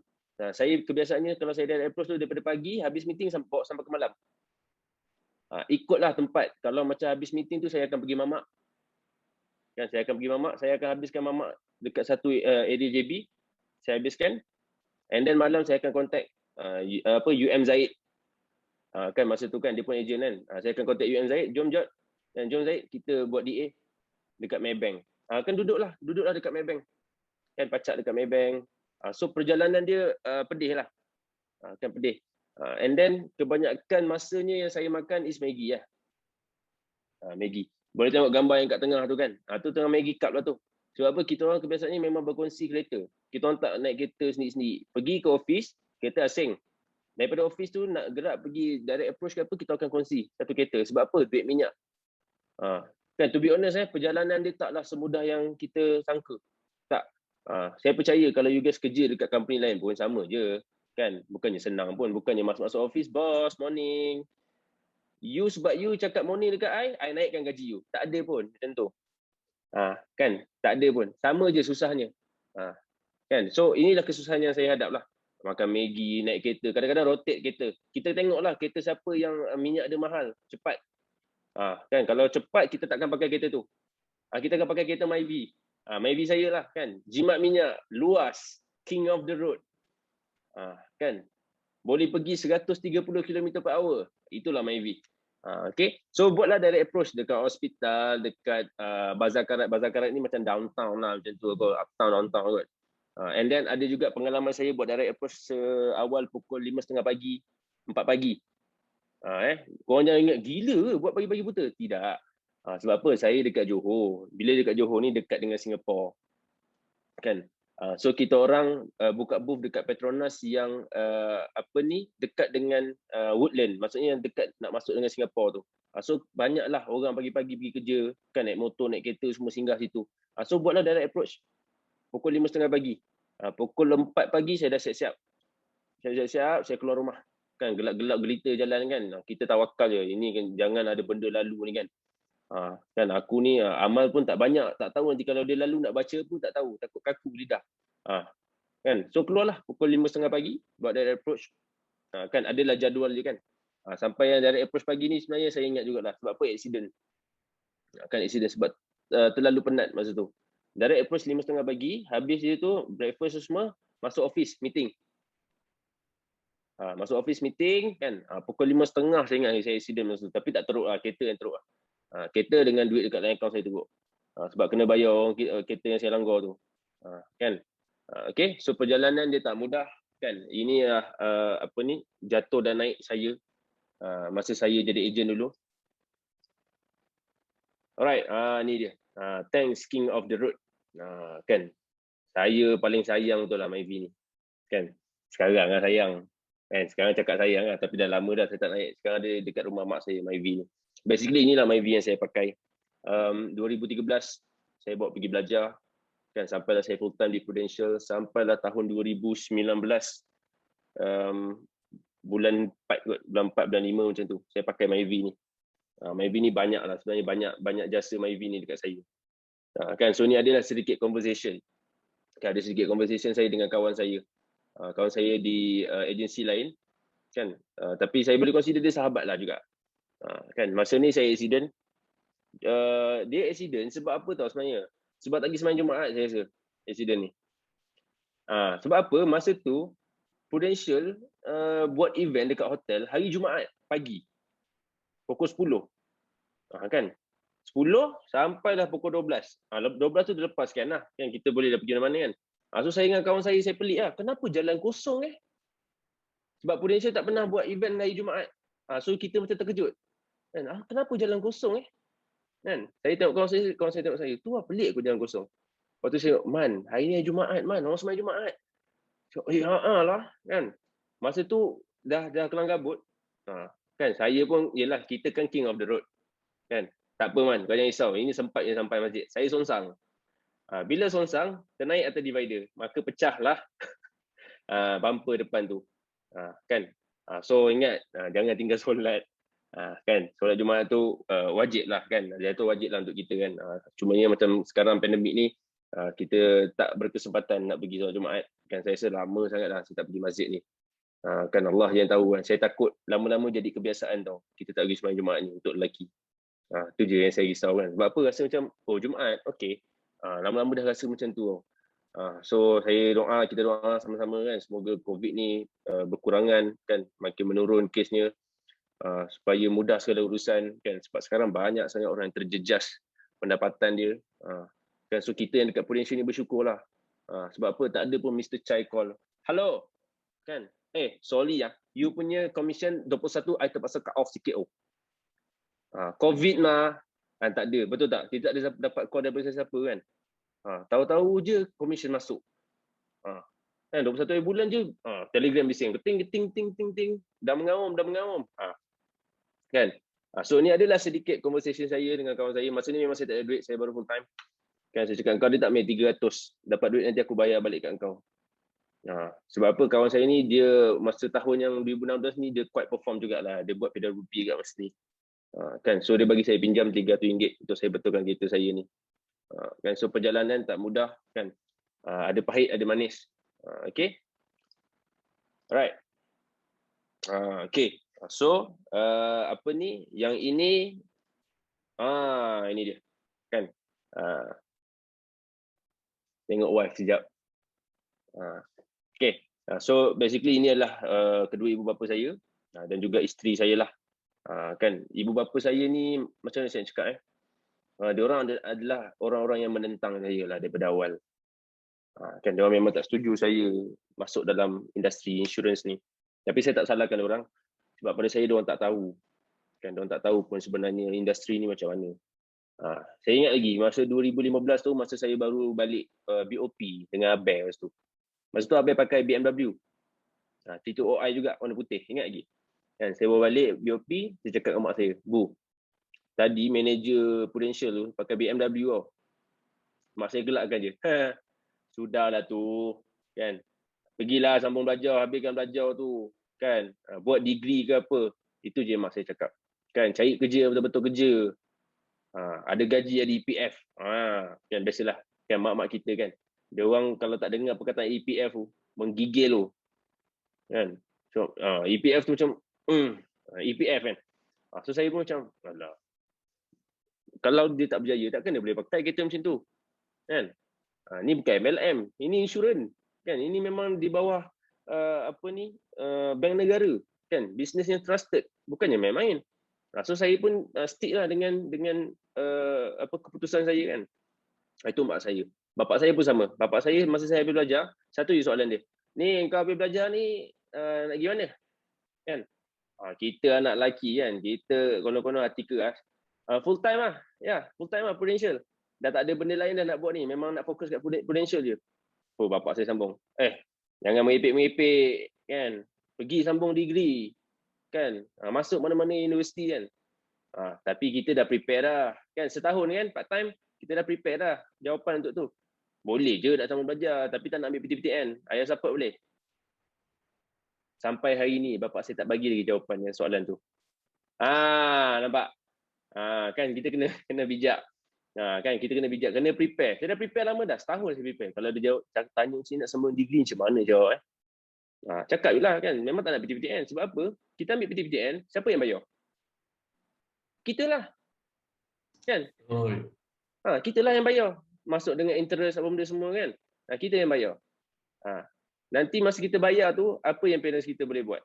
Saya kebiasaannya kalau saya direct approach tu daripada pagi, habis meeting bawa sampai ke malam. Ikutlah tempat. Kalau macam habis meeting tu saya akan pergi mamak. Kan, saya akan pergi mamak, saya akan habiskan mamak dekat satu area JB. Saya habiskan. And then malam saya akan contact UM Zaid. Kan masa tu kan dia pun agent kan. Saya akan contact UM Zaid, jom Zaid kita buat DA dekat Maybank. Kan duduklah dekat Maybank. Kan pacak dekat Maybank. So perjalanan dia pedih lah. Kan pedih. And then kebanyakan masanya yang saya makan is Maggi lah. Maggi. Boleh tengok gambar yang kat tengah tu kan. Tu tengah Maggi cup lah tu. Sebab apa? Kita orang kebiasaannya memang berkongsi kereta. Kita orang tak naik kereta sendiri-sendiri. Pergi ke office, kereta asing. Daripada office tu nak gerak pergi direct approach ke apa, kita akan kongsi satu kereta. Sebab apa? Duit minyak. Kan, to be honest perjalanan dia taklah semudah yang kita sangka. Tak. Saya percaya kalau you guys kerja dekat company lain pun sama je. Kan, bukannya senang pun. Bukannya masuk office, boss, morning. Sebab you cakap morning dekat I naikkan gaji you. Tak ada pun macam tu. Kan, tak ada pun. Sama je susahnya. Kan, so inilah kesusahan yang saya hadap lah. makan Maggi, naik kereta, kadang-kadang rotate kereta. Kita tengoklah kereta siapa yang minyak dia mahal, cepat. Kan kalau cepat kita takkan pakai kereta tu. Kita akan pakai kereta Myvi. Myvi saya lah kan. Jimat minyak, luas, king of the road. Kan. Boleh pergi 130 km/h. Itulah Myvi. Okay. So buatlah direct approach dekat hospital, dekat Bazar Karat. Bazar Karat ni macam downtown lah macam tu, uptown, downtown kot. And then ada juga pengalaman saya buat direct approach awal pukul 5.30 pagi, 4 pagi. Korang jangan ingat gila ke buat pagi-pagi buta? Tidak. Sebab apa? Saya dekat Johor. Bila dekat Johor ni dekat dengan Singapura. Kan? So kita orang buka booth dekat Petronas yang dekat dengan Woodland. Maksudnya yang dekat nak masuk dengan Singapura tu. So banyaklah orang pagi-pagi pergi kerja, kan, naik motor, naik kereta, semua singgah situ. So buatlah direct approach. Pukul 5.30 pagi. Pukul 4 pagi saya dah siap-siap. Saya keluar rumah. Kan gelap-gelap gelita jalan kan. Kita tawakal je. Ini kan jangan ada benda lalu ni kan. Kan aku ni amal pun tak banyak, tak tahu nanti kalau dia lalu nak baca pun tak tahu, takut kaku lidah. Kan. So keluarlah pukul 5.30 pagi buat direct approach. Kan adalah jadual je kan. Sampai yang direct approach pagi ni sebenarnya saya ingat jugalah sebab apa accident. Kan accident sebab terlalu penat masa tu. Direct approach 5.30 pagi, habis dia tu breakfast semua, masuk office meeting. Masuk office meeting kan, pukul 5.30 saya ingat saya accident masa tu, tapi tak teruk lah, kereta yang teruk lah. Kereta dengan duit dekat line account saya teruk. Sebab kena bayar orang kereta yang saya langgar tu. Kan. Okay, so perjalanan dia tak mudah kan. Ini jatuh dan naik saya masa saya jadi ejen dulu. Alright, ni dia. Thanks King of the Road. Kan. Saya paling sayang betul lah Myvi ni. Kan. Sekarang lah sayang. Kan, sekarang cakap sayang lah, tapi dah lama dah saya tak naik. Sekarang ada dekat rumah mak saya, Myvi ni. Basically inilah Myvi yang saya pakai. 2013 saya bawa pergi belajar. Kan, sampailah saya full time di Prudential. Sampailah tahun 2019. Bulan 4, bulan 5 macam tu. Saya pakai Myvi ni. Myvi ni banyak lah. Sebenarnya banyak jasa Myvi ni dekat saya. Kan, so ni adalah sedikit conversation. Kan, ada sedikit conversation saya dengan kawan saya. Kawan saya di agensi lain kan, tapi saya boleh consider dia sahabat lah juga. Kan masa ni saya accident, dia accident sebab apa tahu sebenarnya? Sebab tak pergi sembahyang Jumaat saya rasa accident ni. Sebab apa? Masa tu Prudential buat event dekat hotel hari Jumaat pagi pukul 10. Kan 10 sampailah pukul 12. 12 tu dia lepas kan lah, kan kita boleh dah pergi mana-mana kan. So saya dengan kawan saya pelik lah, kenapa jalan kosong Sebab Prudential tak pernah buat event hari Jumaat. So kita macam terkejut. Kan? Kenapa jalan kosong Kan? Saya tengok kawan saya tengok saya, tu lah pelik aku jalan kosong. Lepas tu saya tengok, man, hari ni Jumaat, man, orang sembahyang Jumaat. Lah, kan. Masa tu dah kelang kabut. Kan, saya pun, yelah, kita kan king of the road. Kan? Tak apa man, kau jangan risau. Ini sempat je sampai masjid. Saya songsang. Bila songsang, ternaik atas divider, maka pecahlah bumper depan tu. Kan? So ingat, jangan tinggal solat. Kan? Solat Jumaat tu wajib lah kan. Dia tu wajib lah untuk kita kan. Cumanya macam sekarang pandemik ni, kita tak berkesempatan nak pergi solat Jumaat. Kan saya rasa lama sangat lah saya tak pergi masjid ni. Kan Allah yang tahu kan. Saya takut lama-lama jadi kebiasaan tau. Kita tak pergi sembahyang Jumaat ni untuk lelaki. Tu je yang saya risau kan. Sebab apa rasa macam, oh Jumaat, okey. Lama-lama dah rasa macam tu. So kita doa sama-sama kan, semoga COVID ni berkurangan kan, makin menurun kesnya, supaya mudah segala urusan kan, sebab sekarang banyak sangat orang yang terjejas pendapatan dia. Kan, so kita yang dekat Prudential ni bersyukurlah. Sebab apa tak ada pun Mr. Chai call, hello kan, sorry you punya commission 21 I terpaksa cut off sikit. COVID mah kan, tak ada, betul tak? Kita tak ada dapat call daripada siapa kan. Tahu-tahu je komisen masuk. Kan 21 bulan je Telegram bising ting. Dah mengaum. Kan. So ni adalah sedikit conversation saya dengan kawan saya. Masa ni memang saya tak ada duit, saya baru full time. Kan saya cakap kau dia tak main 300. Dapat duit nanti aku bayar balik kat kau. Sebab apa kawan saya ni dia masa tahun yang 2016 ni dia quite perform jugalah. Dia buat pedal rupi kat masa ni. Kan so dia bagi saya pinjam RM300 untuk saya betulkan kereta saya ni. Kan so perjalanan tak mudah kan, ada pahit ada manis. Okey, Alright. Okay. So, apa ni? Yang ini, ini dia. Kan? Tengok wife sekejap. Okay. So, basically ini adalah kedua ibu bapa saya dan juga isteri saya lah. Kan? Ibu bapa saya ni, macam mana saya cakap diorang adalah orang-orang yang menentang saya lah daripada awal. Kan? Diorang memang tak setuju saya masuk dalam industri insurans ni. Tapi saya tak salahkan diorang. Sebab pada saya, diorang tak tahu. Kan? Diorang tak tahu pun sebenarnya industri ni macam mana. Saya ingat lagi, masa 2015 tu, masa saya baru balik BOP dengan Abel masa tu. Masa tu Abel pakai BMW. T2OI juga, warna putih. Ingat lagi? Kan? Saya baru balik BOP, saya cakap dengan mak saya, Bu, tadi manager Prudential tu pakai BMW tau. Mak saya gelakkan je. Sudahlah tu. Kan? Pergilah sambung belajar, habiskan belajar tu. Kan? Buat degree ke apa. Itu je mak saya cakap. Kan? Cari kerja, betul-betul kerja. Ada gaji, ada EPF. Kan biasalah. Kan mak-mak kita kan. Dia orang kalau tak dengar perkataan EPF tu, menggigil tu. Kan? So, EPF tu macam, EPF kan. So saya pun macam, alah. Kalau dia tak berjaya, takkan dia boleh pakai kereta macam tu. Kan? Ni bukan MLM. Ini insurans. Kan? Ini memang di bawah bank negara. Kan? Bisnes yang trusted. Bukannya main-main. So saya pun stick lah dengan keputusan saya kan. Itu mak saya. Bapak saya pun sama. Bapak saya masa saya habis belajar, satu je soalan dia. Ni kau habis belajar ni nak pergi mana? Kan? Kita anak lelaki kan. Kita konon-konon artikel lah. Full time lah. Ya, full time lah Prudential. Dah tak ada benda lain dah nak buat ni. Memang nak fokus kat Prudential je. Oh, bapak saya sambung. Jangan mengepek-mengepek kan. Pergi sambung degree. Kan? Masuk mana-mana universiti kan. Tapi kita dah prepare dah. Kan? Setahun kan, part time, kita dah prepare dah jawapan untuk tu. Boleh je nak sambung belajar, tapi tak nak ambil PTPTN. Ayah support boleh. Sampai hari ni, bapak saya tak bagi lagi jawapan yang soalan tu. Nampak? Kan kita kena bijak. Kan kita kena bijak, kena prepare. Saya dah prepare lama dah, setahun saya prepare. Kalau dia jawab, tanya sini nak sambung degree macam mana jawab cakap je lah kan, memang tak nak PTPTN. Sebab apa? Kita ambil PTPTN, siapa yang bayar? Kita lah. Kan? Kita lah yang bayar. Masuk dengan interest apa benda semua kan. Kita yang bayar. Nanti masa kita bayar tu, apa yang parents kita boleh buat?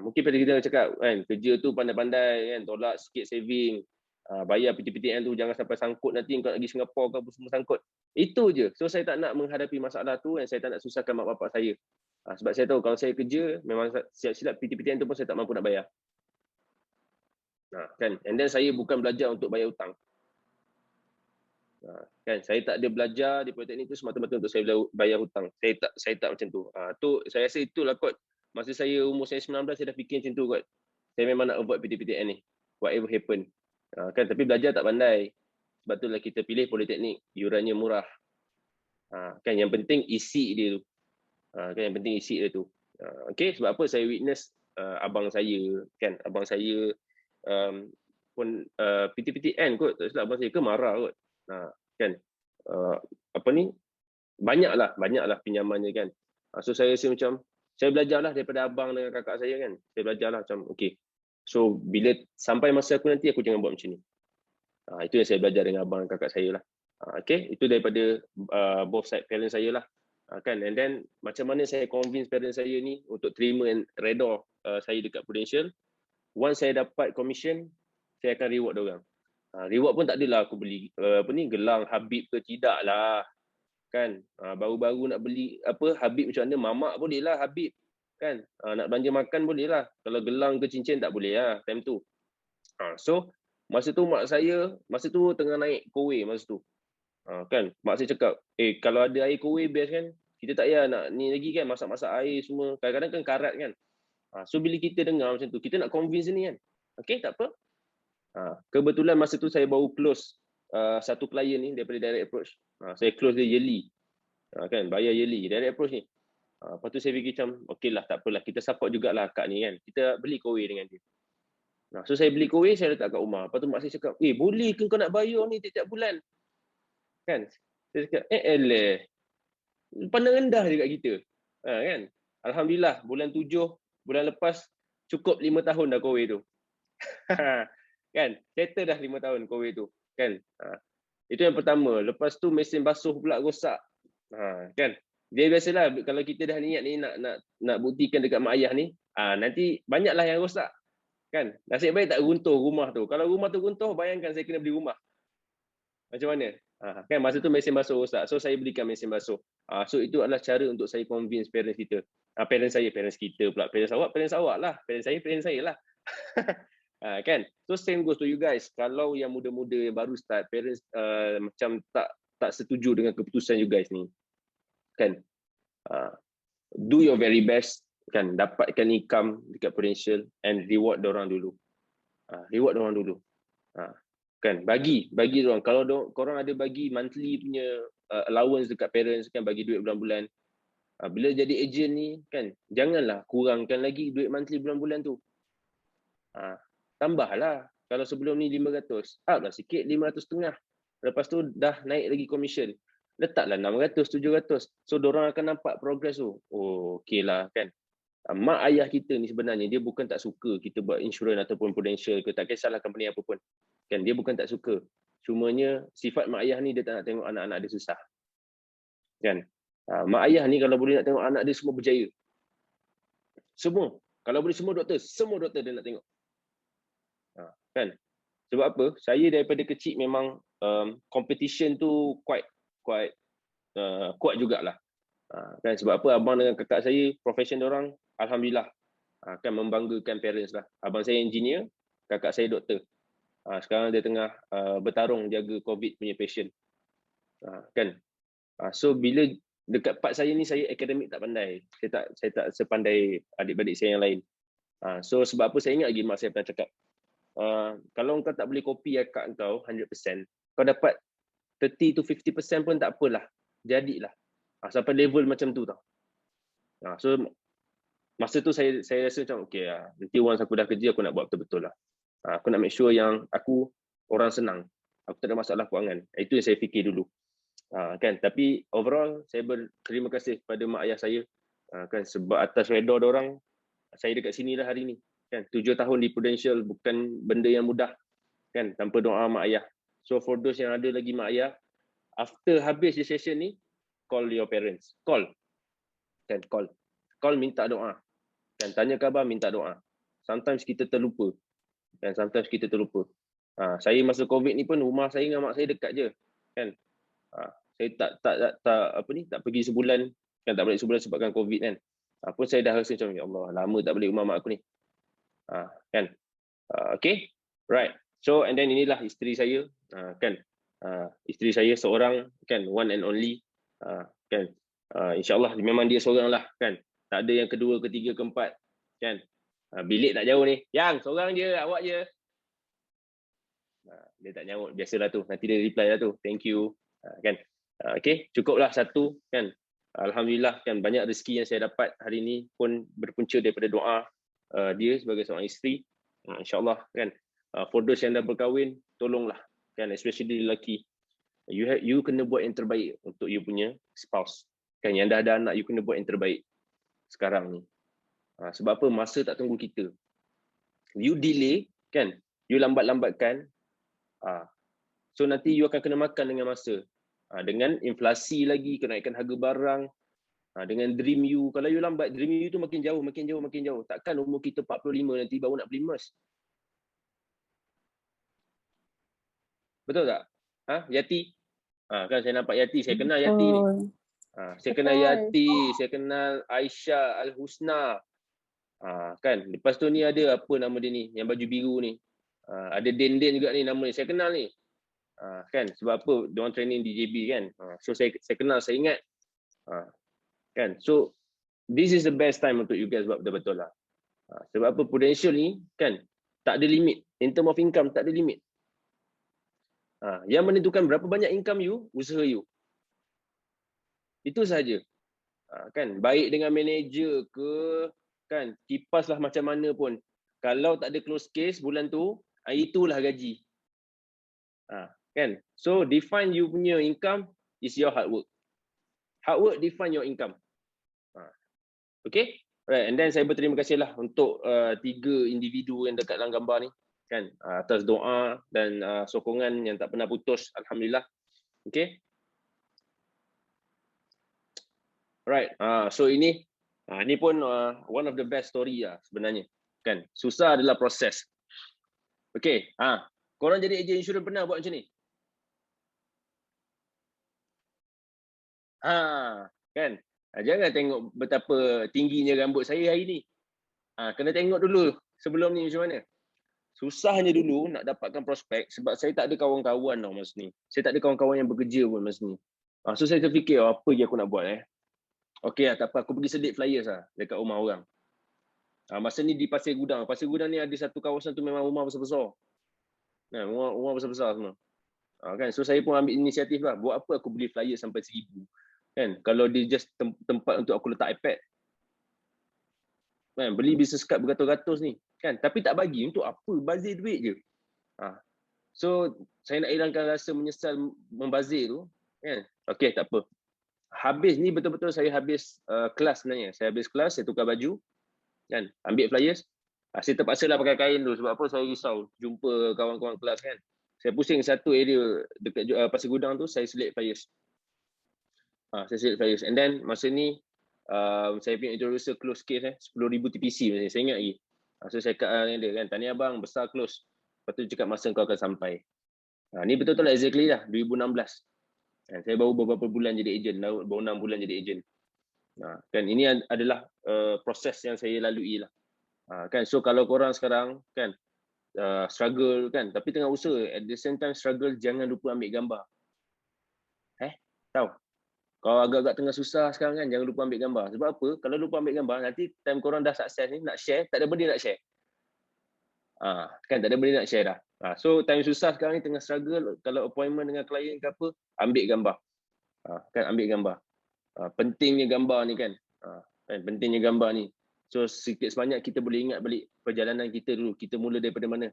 Mungkin parents kita cakap kan, kerja tu pandai-pandai kan, tolak sikit saving. Bayar PTPTN tu jangan sampai sangkut nanti kau nak pergi Singapura ke apa semua sangkut. Itu je. So saya tak nak menghadapi masalah tu dan saya tak nak susahkan mak bapak saya. Sebab saya tahu kalau saya kerja memang silap-silap PTPTN tu pun saya tak mampu nak bayar. Kan? And then saya bukan belajar untuk bayar hutang. Kan? Saya tak ada belajar di Politeknik tu semata-mata untuk saya bayar hutang. Saya tak macam tu. Tu saya rasa itulah kot. Masa saya umur saya 19 saya dah fikir macam tu kot. Saya memang nak avoid PTPTN ni. Whatever happen. Kan? Tapi belajar tak pandai. Sebab itulah kita pilih Politeknik. Yurannya murah. Kan? Yang penting isi dia tu. Kan? Yang penting isi dia tu. Okay? Sebab apa saya witness abang saya. Kan? Abang saya pun PTPTN kot. Tak silap abang saya ke marah kot. Kan? Banyaklah pinjamannya kan. So saya rasa macam, saya belajarlah daripada abang dengan kakak saya kan. Saya belajarlah macam, okay. So bila sampai masa aku nanti, aku jangan buat macam ni. Itu yang saya belajar dengan abang dan kakak saya lah. Okay, itu daripada both side parents saya lah. Kan, and then macam mana saya convince parents saya ni untuk terima and redha saya dekat Prudential. Once saya dapat commission, saya akan reward diorang. Reward pun tak adalah aku beli gelang Habib ke, tidak lah. Kan, baru-baru nak beli Habib macam mana, mamak boleh lah Habib. Kan, nak belanja makan boleh lah. Kalau gelang ke cincin tak boleh lah time tu. So masa tu mak saya, masa tu tengah naik Kowe masa tu. Kan, mak saya cakap, kalau ada air Kowe best kan. Kita tak payah nak ni lagi kan, masak-masak air semua. Kadang-kadang kan karat kan. So bila kita dengar macam tu, kita nak convince ni kan. Okay, tak apa. Kebetulan masa tu saya baru close satu klien ni daripada direct approach. Saya close dia yearly. Kan, bayar yearly direct approach ni. Lepas tu saya fikir macam, okey lah, tak apalah, kita support jugalah akak ni kan. Kita beli Kowe dengan dia. So saya beli Kowe, saya letak kat rumah. Lepas tu mak saya cakap, boleh ke kau nak bayar ni tiap-tiap bulan? Kan? Saya cakap, pandang rendah je kat kita. Kan? Alhamdulillah bulan 7 bulan lepas cukup 5 tahun dah kowe tu. Kan? Settle dah 5 tahun kowe tu. Kan? Itu yang pertama. Lepas tu mesin basuh pula rosak. Kan? Dia biasalah kalau kita dah niat ni nak buktikan dekat mak ayah ni, nanti banyaklah yang rosak. Kan? Nasib baik tak runtuh rumah tu. Kalau rumah tu runtuh, bayangkan saya kena beli rumah. Macam mana? Kan masa tu mesin basuh rosak. So saya belikan mesin basuh. So itu adalah cara untuk saya convince parents kita. Parents kita pula. Parents awak lah. Parents saya lah. Kan? So same goes to you guys. Kalau yang muda-muda yang baru start, parents macam tak setuju dengan keputusan you guys ni. Kan? Do your very best. Kan? Dapatkan income dekat Prudential and reward dorang dulu. Kan? Bagi dorang. Kalau korang ada bagi monthly punya allowance dekat parents, kan, bagi duit bulan-bulan. Bila jadi agent ni, kan, janganlah kurangkan lagi duit monthly bulan-bulan tu. Tambahlah. Kalau sebelum ni 500, up lah sikit 500.5. Lepas tu dah naik lagi commission. Letaklah 600, 700. So dorang akan nampak progress tu. Oh, okey lah, kan. Mak ayah kita ni sebenarnya dia bukan tak suka kita buat insurans ataupun Prudential ke, tak kisahlah company apa pun. Kan, dia bukan tak suka. Cumanya sifat mak ayah ni dia tak nak tengok anak-anak dia susah. Kan? Mak ayah ni kalau boleh nak tengok anak dia semua berjaya. Semua. Kalau boleh semua doktor dia nak tengok. Kan? Sebab apa? Saya daripada kecil memang competition tu quite kuat jugalah. Kan, sebab apa? Abang dengan kakak saya profession diorang alhamdulillah kan membanggakan parents lah. Abang saya engineer, kakak saya doktor. Sekarang dia tengah bertarung jaga COVID punya patient. Kan? So bila dekat part saya ni, saya akademik tak pandai. Saya tak sepandai adik-adik saya yang lain. So sebab apa, saya ingat lagi mak saya pernah cakap, kalau kau tak boleh copy akak kau 100%, kau dapat 30 to 50% pun tak apalah. Jadilah. Sampai level macam tu tau. So masa tu saya rasa macam okay lah. Nanti once aku dah kerja, aku nak buat betul-betul lah. Aku nak make sure yang orang senang. Aku tak ada masalah kewangan. Itu yang saya fikir dulu. Kan, tapi overall saya berterima kasih kepada mak ayah saya, kan, sebab atas redha diorang saya dekat sini lah hari ni. Kan, 7 tahun di Prudential bukan benda yang mudah. Kan, tanpa doa mak ayah. So for those yang ada lagi mak ayah, after habis the session ni, call your parents. Call minta doa. Kan, tanya khabar, minta doa. Sometimes kita terlupa. Kan, saya masa COVID ni pun rumah saya dengan mak saya dekat je. Kan. Saya tak pergi sebulan, kan, tak balik sebulan sebabkan COVID kan. Pun saya dah rasa macam ya Allah, lama tak balik rumah mak aku ni. Kan. Okay. Right. So and then inilah isteri saya, kan. Isteri saya seorang, kan, one and only. Kan, InsyaAllah memang dia seorang lah, kan, tak ada yang kedua, ketiga, keempat, kan. Bilik tak jauh ni, yang seorang je, awak je. Dia tak nyaut, biasalah tu, nanti dia reply lah tu, thank you. Kan, okay, cukuplah satu, kan. Alhamdulillah, kan, banyak rezeki yang saya dapat hari ni pun berpunca daripada doa dia sebagai seorang isteri. InsyaAllah, kan, for those yang dah berkahwin, tolonglah, kan, especially lelaki. You kena buat yang terbaik untuk you punya spouse. Kan, yang dah ada anak, you kena buat yang terbaik sekarang ni. Sebab apa? Masa tak tunggu kita. You delay, kan, you lambat-lambatkan, so nanti you akan kena makan dengan masa. Dengan inflasi lagi, kenaikan harga barang, dengan dream you. Kalau you lambat, dream you tu makin jauh. Takkan umur kita 45 nanti baru nak beli emas. Betul tak? Yati? Kan saya nampak Yati, saya kenal Yati ni. Saya kenal Yati, saya kenal Aisyah Al-Husna. Kan, lepas tu ni ada apa nama dia ni, yang baju biru ni. Ada Den juga ni nama ni, saya kenal ni. Kan, sebab apa? Diorang training di JB kan. So saya kenal, saya ingat. Kan, so this is the best time untuk you guys buat betul-betul lah. Sebab apa? Prudential ni, kan, tak ada limit. In term of income, tak ada limit. Yang menentukan berapa banyak income you, usaha you. Itu sahaja. Kan, baik dengan manager ke, kan, kipas lah macam mana pun. Kalau tak ada close case bulan tu, itulah gaji. Kan, so define you punya income is your hard work. Hard work define your income. Okay, right. And then saya berterima kasih lah untuk 3 individu yang dekat dalam gambar ni kan, atas doa dan sokongan yang tak pernah putus, alhamdulillah. Okay, right. So ini pun one of the best story lah sebenarnya kan. Susah adalah proses. Okay, korang jadi ejen insurans pernah buat macam ni? Kan? Jangan tengok betapa tingginya rambut saya hari ni. Kena tengok dulu sebelum ni macam mana. Susahnya dulu nak dapatkan prospek sebab saya tak ada kawan-kawan tau masa ni. Saya tak ada kawan-kawan yang bekerja pun masa ni. So saya terfikir apa je aku nak buat Okey tak apa, aku pergi selit flyers dekat rumah orang. Masa ni di Pasir Gudang. Pasir Gudang ni ada satu kawasan tu memang rumah besar-besar. Rumah besar-besar semua. Kan? So saya pun ambil inisiatif lah. Buat apa aku beli flyer sampai 1000. Kan? Kalau dia just tempat untuk aku letak iPad. Kan? Beli business card beratus-ratus ni. Kan? Tapi tak bagi untuk apa? Bazir duit je. So saya nak hilangkan rasa menyesal membazir tu. Kan? Okey tak apa. Habis ni betul-betul saya habis kelas sebenarnya. Saya habis kelas, saya tukar baju. Kan? Ambil flyers. Saya terpaksa lah pakai kain dulu. Sebab apa? Saya risau jumpa kawan-kawan kelas kan. Saya pusing satu area dekat Pasir Gudang tu, saya select flyers. Saya select flyers. And then masa ni saya punya introducer close case 10,000 TPC macam saya ingat lagi. So saya kat dia kan, tanya abang besar close. Lepas tu cakap masa kau akan sampai. Ni betul-betul exactly lah 2016. Saya baru beberapa bulan jadi ejen, baru 6 bulan jadi ejen. Kan ini adalah proses yang saya lalui lah. Kan so kalau korang sekarang kan struggle kan, tapi tengah usaha, at the same time struggle, jangan lupa ambil gambar. Tahu? Kalau agak-agak tengah susah sekarang kan, jangan lupa ambil gambar. Sebab apa? Kalau lupa ambil gambar, nanti time korang dah sukses ni, nak share, tak ada benda nak share. Kan tak ada benda nak share dah. So time susah sekarang ni, tengah struggle, kalau appointment dengan klien ke apa, ambil gambar. Kan ambil gambar. Pentingnya gambar ni kan. Pentingnya gambar ni. So sikit sebanyak kita boleh ingat balik perjalanan kita dulu. Kita mula daripada mana.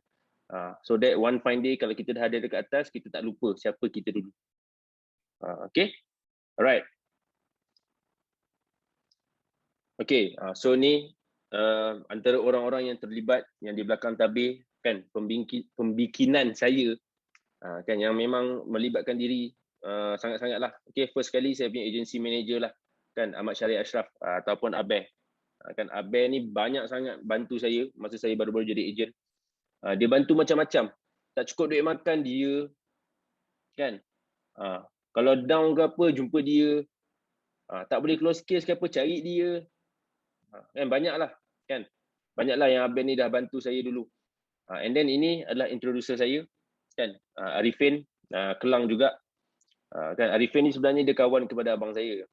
So that one fine day kalau kita dah ada dekat atas, kita tak lupa siapa kita dulu. Okay. Alright. Okay. So ni antara orang-orang yang terlibat yang di belakang tabir kan, pembikinan saya kan, yang memang melibatkan diri sangat-sangat lah. Okay, first kali saya punya agency manager lah kan, Ahmad Syarif Ashraf ataupun Abel. Kan Abel ni banyak sangat bantu saya masa saya baru-baru jadi ejen. Dia bantu macam-macam. Tak cukup duit makan dia kan. Kalau down ke apa jumpa dia. Tak boleh close case ke apa cari dia. Kan banyaklah kan. Banyaklah yang Abel ni dah bantu saya dulu. And then ini adalah introducer saya kan, Arifin Kelang juga. Kan Arifin ni sebenarnya dia kawan kepada abang saya.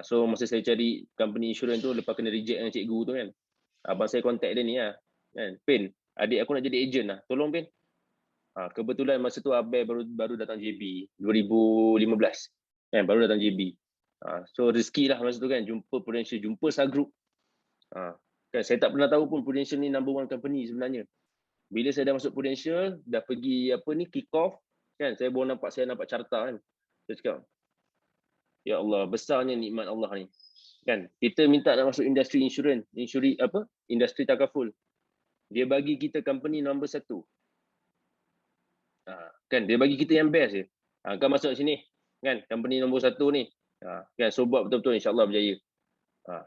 So masa saya cari company insurans tu, lepas kena reject dengan cikgu tu kan, abang saya contact dia ni lah kan, Pin, adik aku nak jadi ejen lah, tolong Pin. Kebetulan masa tu Abel baru datang JB 2015 kan, baru datang JB. So rezeki lah masa tu kan, jumpa Prudential, jumpa Sagroup. Kan saya tak pernah tahu pun Prudential ni number 1 company sebenarnya. Bila saya dah masuk Prudential, dah pergi kick off kan, saya nampak carta kan. Saya cakap, ya Allah, besarnya nikmat Allah ni. Kan, kita minta nak masuk industri insurans, industri takaful. Dia bagi kita company nombor 1. Kan, dia bagi kita yang best je. Kau masuk sini, kan, company nombor 1 ni. Kan, so buat betul-betul insya-Allah berjaya.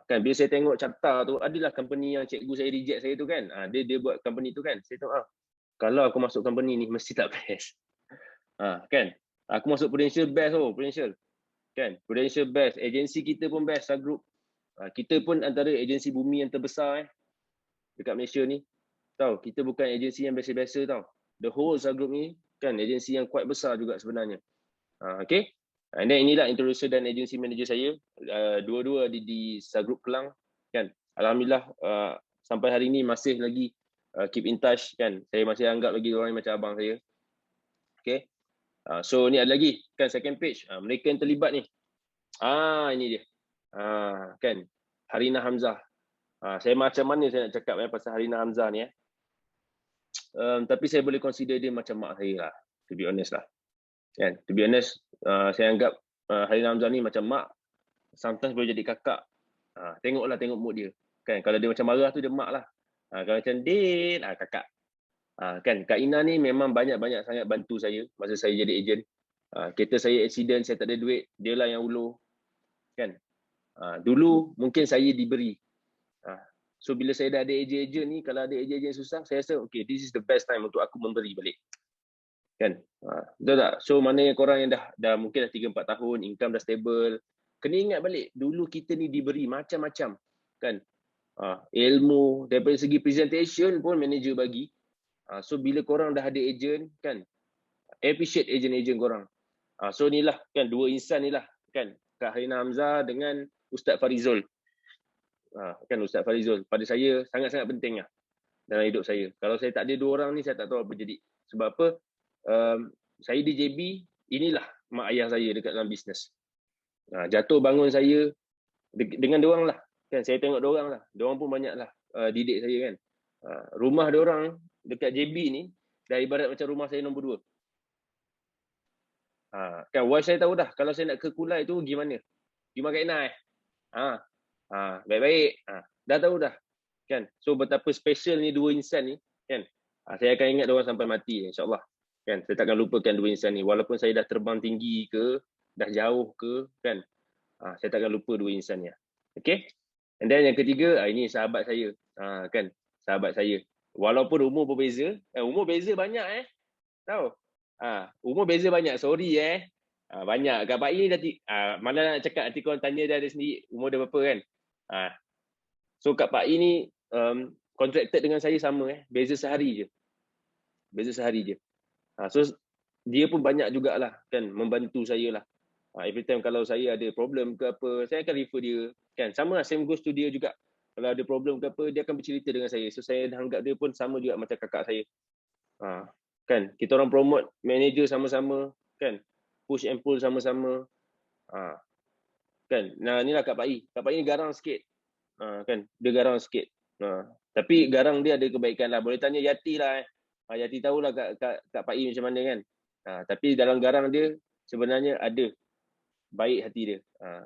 Kan, bila saya tengok carta tu, adalah company yang cikgu saya reject saya tu kan. Dia buat company tu kan. Saya tengok, kalau aku masuk company ni, mesti tak best. Kan, aku masuk Prudential best Prudential. Kan, Prudential best, agensi kita pun best, Sagroup. Kita pun antara agensi bumi yang terbesar dekat Malaysia ni. Tahu, kita bukan agensi yang biasa-biasa tau. The whole Sagroup ni kan agensi yang quite besar juga sebenarnya. Okay. And then inilah introducer dan agensi manager saya. Dua-dua di Sagroup Kelang kan. Alhamdulillah sampai hari ni masih lagi keep in touch kan. Saya masih anggap lagi orang yang macam abang saya. Okay. So ni ada lagi kan second page. Mereka yang terlibat ni. Ini dia. Kan Harina Hamzah. Saya macam mana saya nak cakap pasal Harina Hamzah ni tapi saya boleh consider dia macam mak saya lah, to be honest lah. Kan, to be honest, saya anggap Harina Hamzah ni macam mak, sometimes boleh jadi kakak. Tengok mood dia. Kan kalau dia macam marah tu dia mak lah. Kalau macam Din, kakak. Kan Kak Ina ni memang banyak sangat bantu saya masa saya jadi ejen. Kereta saya accident, saya tak ada duit, dia lah yang ulur. Kan? Dulu mungkin saya diberi. So bila saya dah ada ejen-ejen ni, kalau ada ejen-ejen susah, saya rasa okay, this is the best time untuk aku memberi balik. Kan? Betul tak? So mana yang korang yang dah mungkin dah 3-4 tahun, income dah stable, kena ingat balik, dulu kita ni diberi macam-macam. Kan? Ilmu, daripada segi presentation pun manager bagi. So bila korang dah ada ejen, kan, appreciate ejen-ejen korang. So ni lah, kan, dua insan ni lah, kan, Kak Harina Hamzah dengan Ustaz Farizul. Kan Ustaz Farizul pada saya sangat-sangat penting lah dalam hidup saya. Kalau saya tak ada dua orang ni, saya tak tahu apa jadi. Sebab apa? Saya di JB, inilah mak ayah saya dekat dalam bisnes. Jatuh bangun saya dengan diorang lah. Kan, saya tengok diorang lah. Diorang pun banyak lah didik saya kan. Rumah diorang dekat JB ni dah ibarat macam rumah saya nombor 2. Kan wife saya tahu dah kalau saya nak ke Kulai tu gimana. Pergi makan Ina baik-baik. Dah tahu dah. Kan. So betapa special ni dua insan ni, kan. Saya akan ingat diorang sampai mati insya-Allah. Kan. Saya takkan lupakan dua insan ni walaupun saya dah terbang tinggi ke, dah jauh ke, kan. Saya takkan lupa dua insan ni. Okay. And then yang ketiga, ini sahabat saya. Kan. Sahabat saya. Walaupun umur berbeza, umur beza banyak tahu. Umur beza banyak, sorry banyak. Kak Pak I dah mana nak cakap, nanti korang tanya dia ada sendiri umur dia berapa kan. So Kak Pak I ni contracted dengan saya sama beza sehari je. So dia pun banyak jugalah kan membantu saya lah. Every time kalau saya ada problem ke apa, saya akan refer dia kan. Sama lah, same goes to dia juga. Kalau ada problem ke apa, dia akan bercerita dengan saya. So saya dah anggap dia pun sama juga macam kakak saya. Kan, kita orang promote manager sama-sama, kan, push and pull sama-sama. Kan, nah inilah Kak Pak I. Kak Pak I ni garang sikit. Kan, dia garang sikit. Tapi garang dia ada kebaikan lah. Boleh tanya Yati lah. Yati tahulah Kak Pak I macam mana kan. Tapi dalam garang dia sebenarnya ada baik hati dia.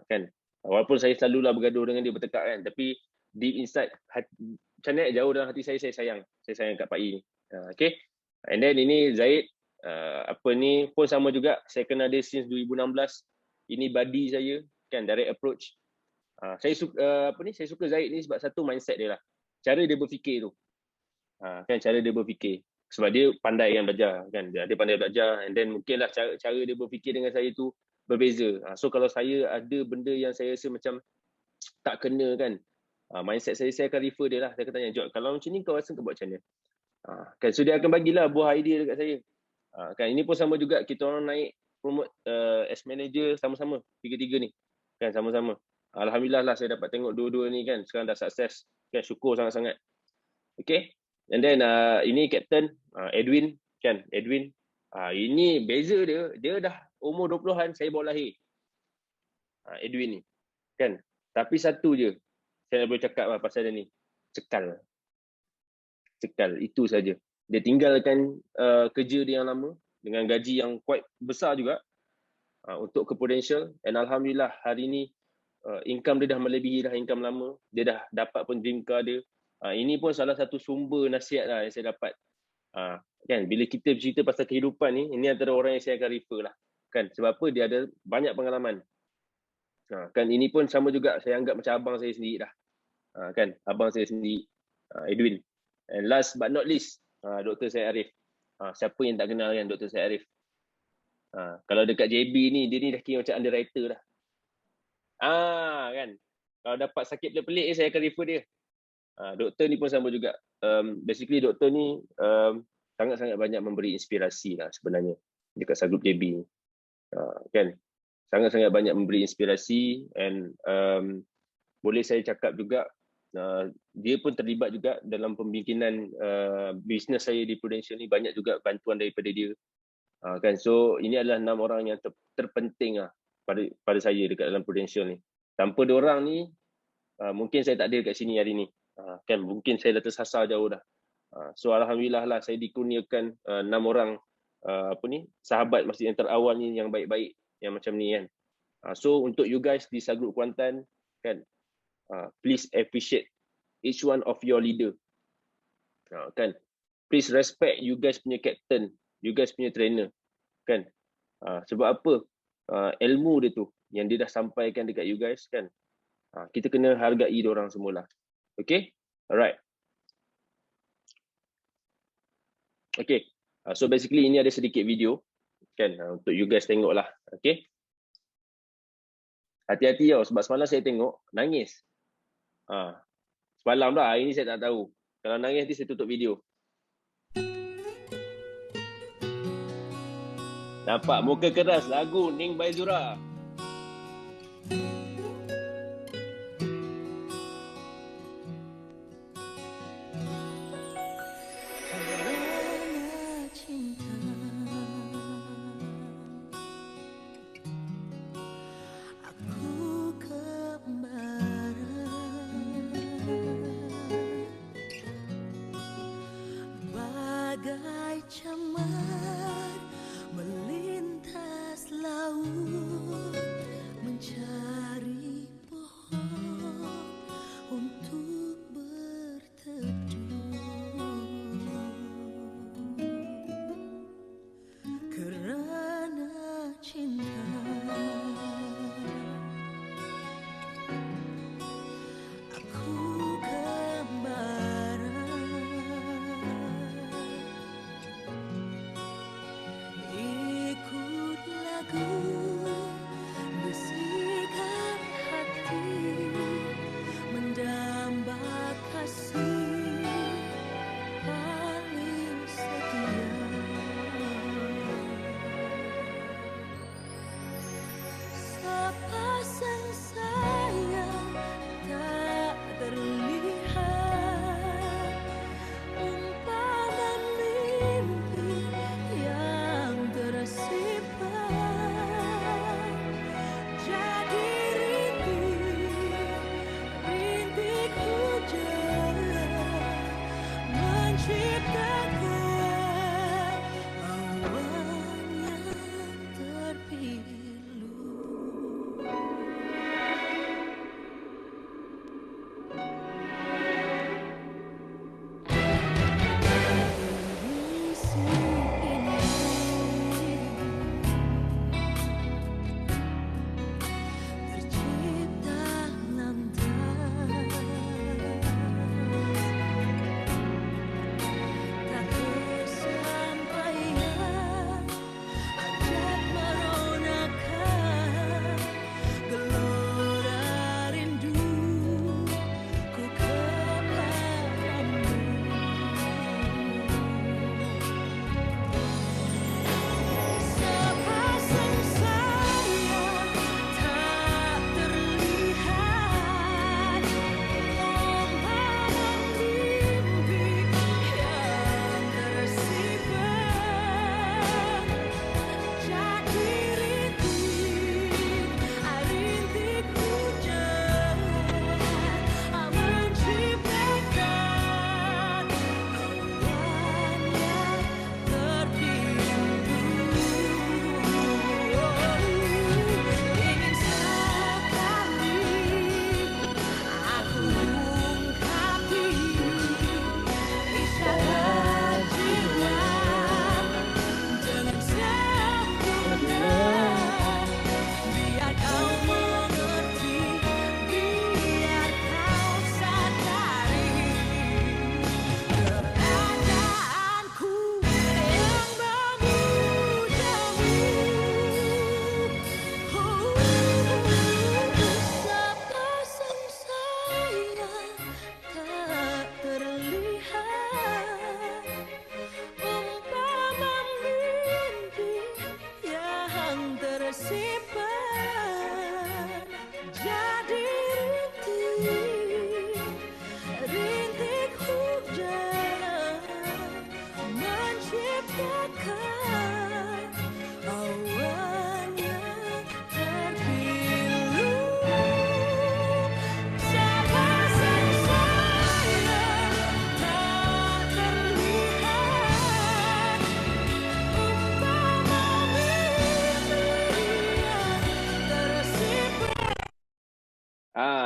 Kan. Walaupun saya selalulah bergaduh dengan dia, bertekak kan, tapi deep inside macam mana jauh dalam hati saya sayang Kak Pak I ni. Okay. And then ini Zaid, ni pun sama juga. Saya kenal dia since 2016. Ini buddy saya, kan, direct approach. Saya suka Zaid ni sebab satu mindset dia lah. Cara dia berfikir tu. Kan, cara dia berfikir. Sebab dia pandai kan belajar, kan. Dia pandai belajar, and then mungkinlah cara dia berfikir dengan saya tu berbeza. So kalau saya ada benda yang saya rasa macam tak kena kan, mindset saya akan refer dia lah. Saya akan tanya, Jod, kalau macam ni kau rasa kau buat macam mana? Kan, so dia akan bagilah buah idea dekat saya. Kan, ini pun sama juga, kita orang naik promote as manager sama-sama, tiga-tiga ni. Kan, sama-sama. Alhamdulillah lah saya dapat tengok dua-dua ni kan, sekarang dah sukses. Kan, syukur sangat-sangat. Okay. And then ini Captain Edwin, kan, Edwin. Ini beza dia dah umur 20-an, saya baru lahir. Edwin ni. Kan. Tapi satu je, saya boleh cakap lah pasal dia ni. Cekal, itu saja. Dia tinggalkan kerja dia yang lama dengan gaji yang quite besar juga untuk ke Prudential, and alhamdulillah hari ni income dia dah melebihi dah income lama. Dia dah dapat pun dream car dia. Ini pun salah satu sumber nasihat lah yang saya dapat. Kan, bila kita bercerita pasal kehidupan ni, ini antara orang yang saya akan refer lah. Kan, sebab apa? Dia ada banyak pengalaman. Kan, ini pun sama juga, saya anggap macam abang saya sendiri dah. Kan, abang saya sendiri, Edwin. And last but not least, Dr. Syed Arif. Siapa yang tak kenal kan Dr. Syed Arif? Kalau dekat JB ni, dia ni dah kira macam underwriter dah. Kan, kalau dapat sakit pelik-pelik saya akan refer dia. Doktor ni pun sama juga. Basically doktor ni sangat-sangat banyak memberi inspirasi lah sebenarnya dekat subgroup JB ni. Kan, sangat-sangat banyak memberi inspirasi, and boleh saya cakap juga dia pun terlibat juga dalam pembikinan bisnes saya di Prudential ni. Banyak juga bantuan daripada dia. Kan, so ini adalah 6 orang yang terpenting lah pada saya dekat dalam Prudential ni. Tanpa diorang ni mungkin saya tak ada dekat sini hari ni. Kan, mungkin saya dah tersasar jauh dah. So alhamdulillah lah saya dikurniakan 6 orang sahabat masa yang terawal ni yang baik-baik, yang macam ni kan. So untuk you guys di subgroup Kuantan kan, please appreciate each one of your leader. Kan? Please respect you guys punya captain, you guys punya trainer. Kan? Sebab apa? Ilmu dia tu yang dia dah sampaikan dekat you guys kan. Kita kena hargai diorang semua lah. Okay? Alright. Okay. So basically ini ada sedikit video kan untuk you guys tengok lah. Okay? Hati-hati tau sebab semalam saya tengok nangis. Semalam lah, hari ni saya tak tahu. Kalau nangis nanti saya tutup video. Nampak muka keras lagu Ning Baizura.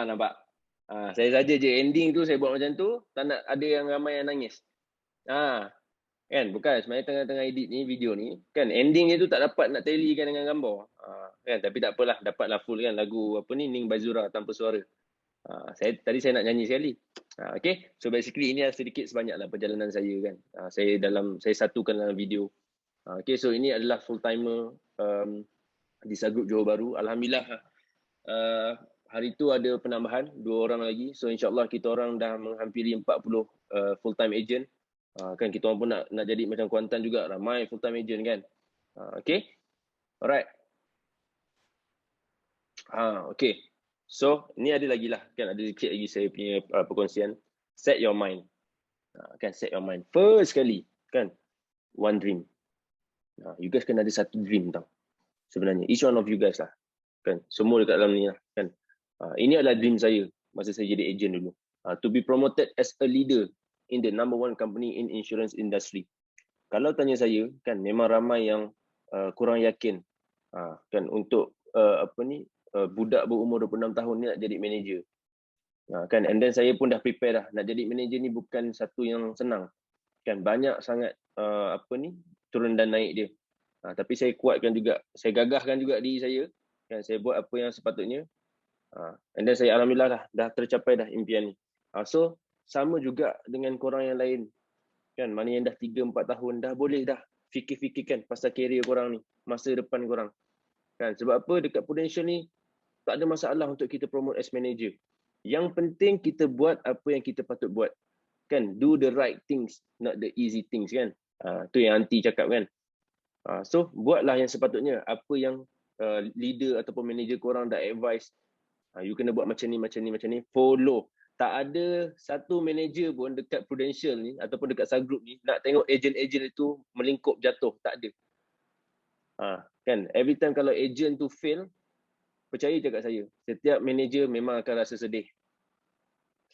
Nampak. Saya saja je ending tu saya buat macam tu, tak nak ada yang ramai yang nangis. Kan bukan sebenarnya tengah-tengah edit ni video ni kan ending dia tu tak dapat nak tallykan dengan gambar. Kan tapi tak apalah, dapatlah full kan lagu apa ni Ning Bazura tanpa suara. Tadi saya nak nyanyi sekali. Okay, so basically ini sedikit sebanyaklah perjalanan saya kan. Saya satukan dalam video. Okay, so ini adalah full timer di Subgroup Johor Bahru. Alhamdulillah hari tu ada penambahan 2 orang lagi. So insyaAllah kita orang dah menghampiri 40 full time agent. Kan kita orang pun nak jadi macam Kuantan juga, ramai full time agent kan. Okay, alright. Okay. So, ni ada lagi lah kan, ada sikit lagi saya punya perkongsian. Set your mind. Kan set your mind. First sekali kan, one dream. You guys kena ada satu dream tau. Sebenarnya each one of you guys lah. Kan, semua dekat dalam ni lah kan. Ini adalah dream saya masa saya jadi agent dulu. To be promoted as a leader in the number 1 company in insurance industry. Kalau tanya saya kan, memang ramai yang kurang yakin kan untuk budak berumur 26 tahun ni nak jadi manager. Kan, and then saya pun dah prepare dah. Nak jadi manager ni bukan satu yang senang. Kan, banyak sangat turun dan naik dia. Tapi saya kuatkan juga, saya gagahkan juga diri saya. Kan, saya buat apa yang sepatutnya. And then saya alhamdulillah dah tercapai dah impian ni. So, sama juga dengan korang yang lain. Kan, mana yang dah 3-4 tahun dah boleh dah fikir-fikirkan pasal career korang ni, masa depan korang. Kan, sebab apa dekat Prudential ni tak ada masalah untuk kita promote as manager. Yang penting kita buat apa yang kita patut buat. Kan, do the right things, not the easy things kan. Tu yang Aunty cakap kan. So, buatlah yang sepatutnya. Apa yang leader ataupun manager korang dah advise. You kena buat macam ni, macam ni, macam ni. Follow. Tak ada satu manager pun dekat Prudential ni ataupun dekat Subgroup ni nak tengok agent-agent itu melingkup jatuh. Tak ada. Kan, every time kalau agent tu fail, percaya je kat saya, setiap manager memang akan rasa sedih.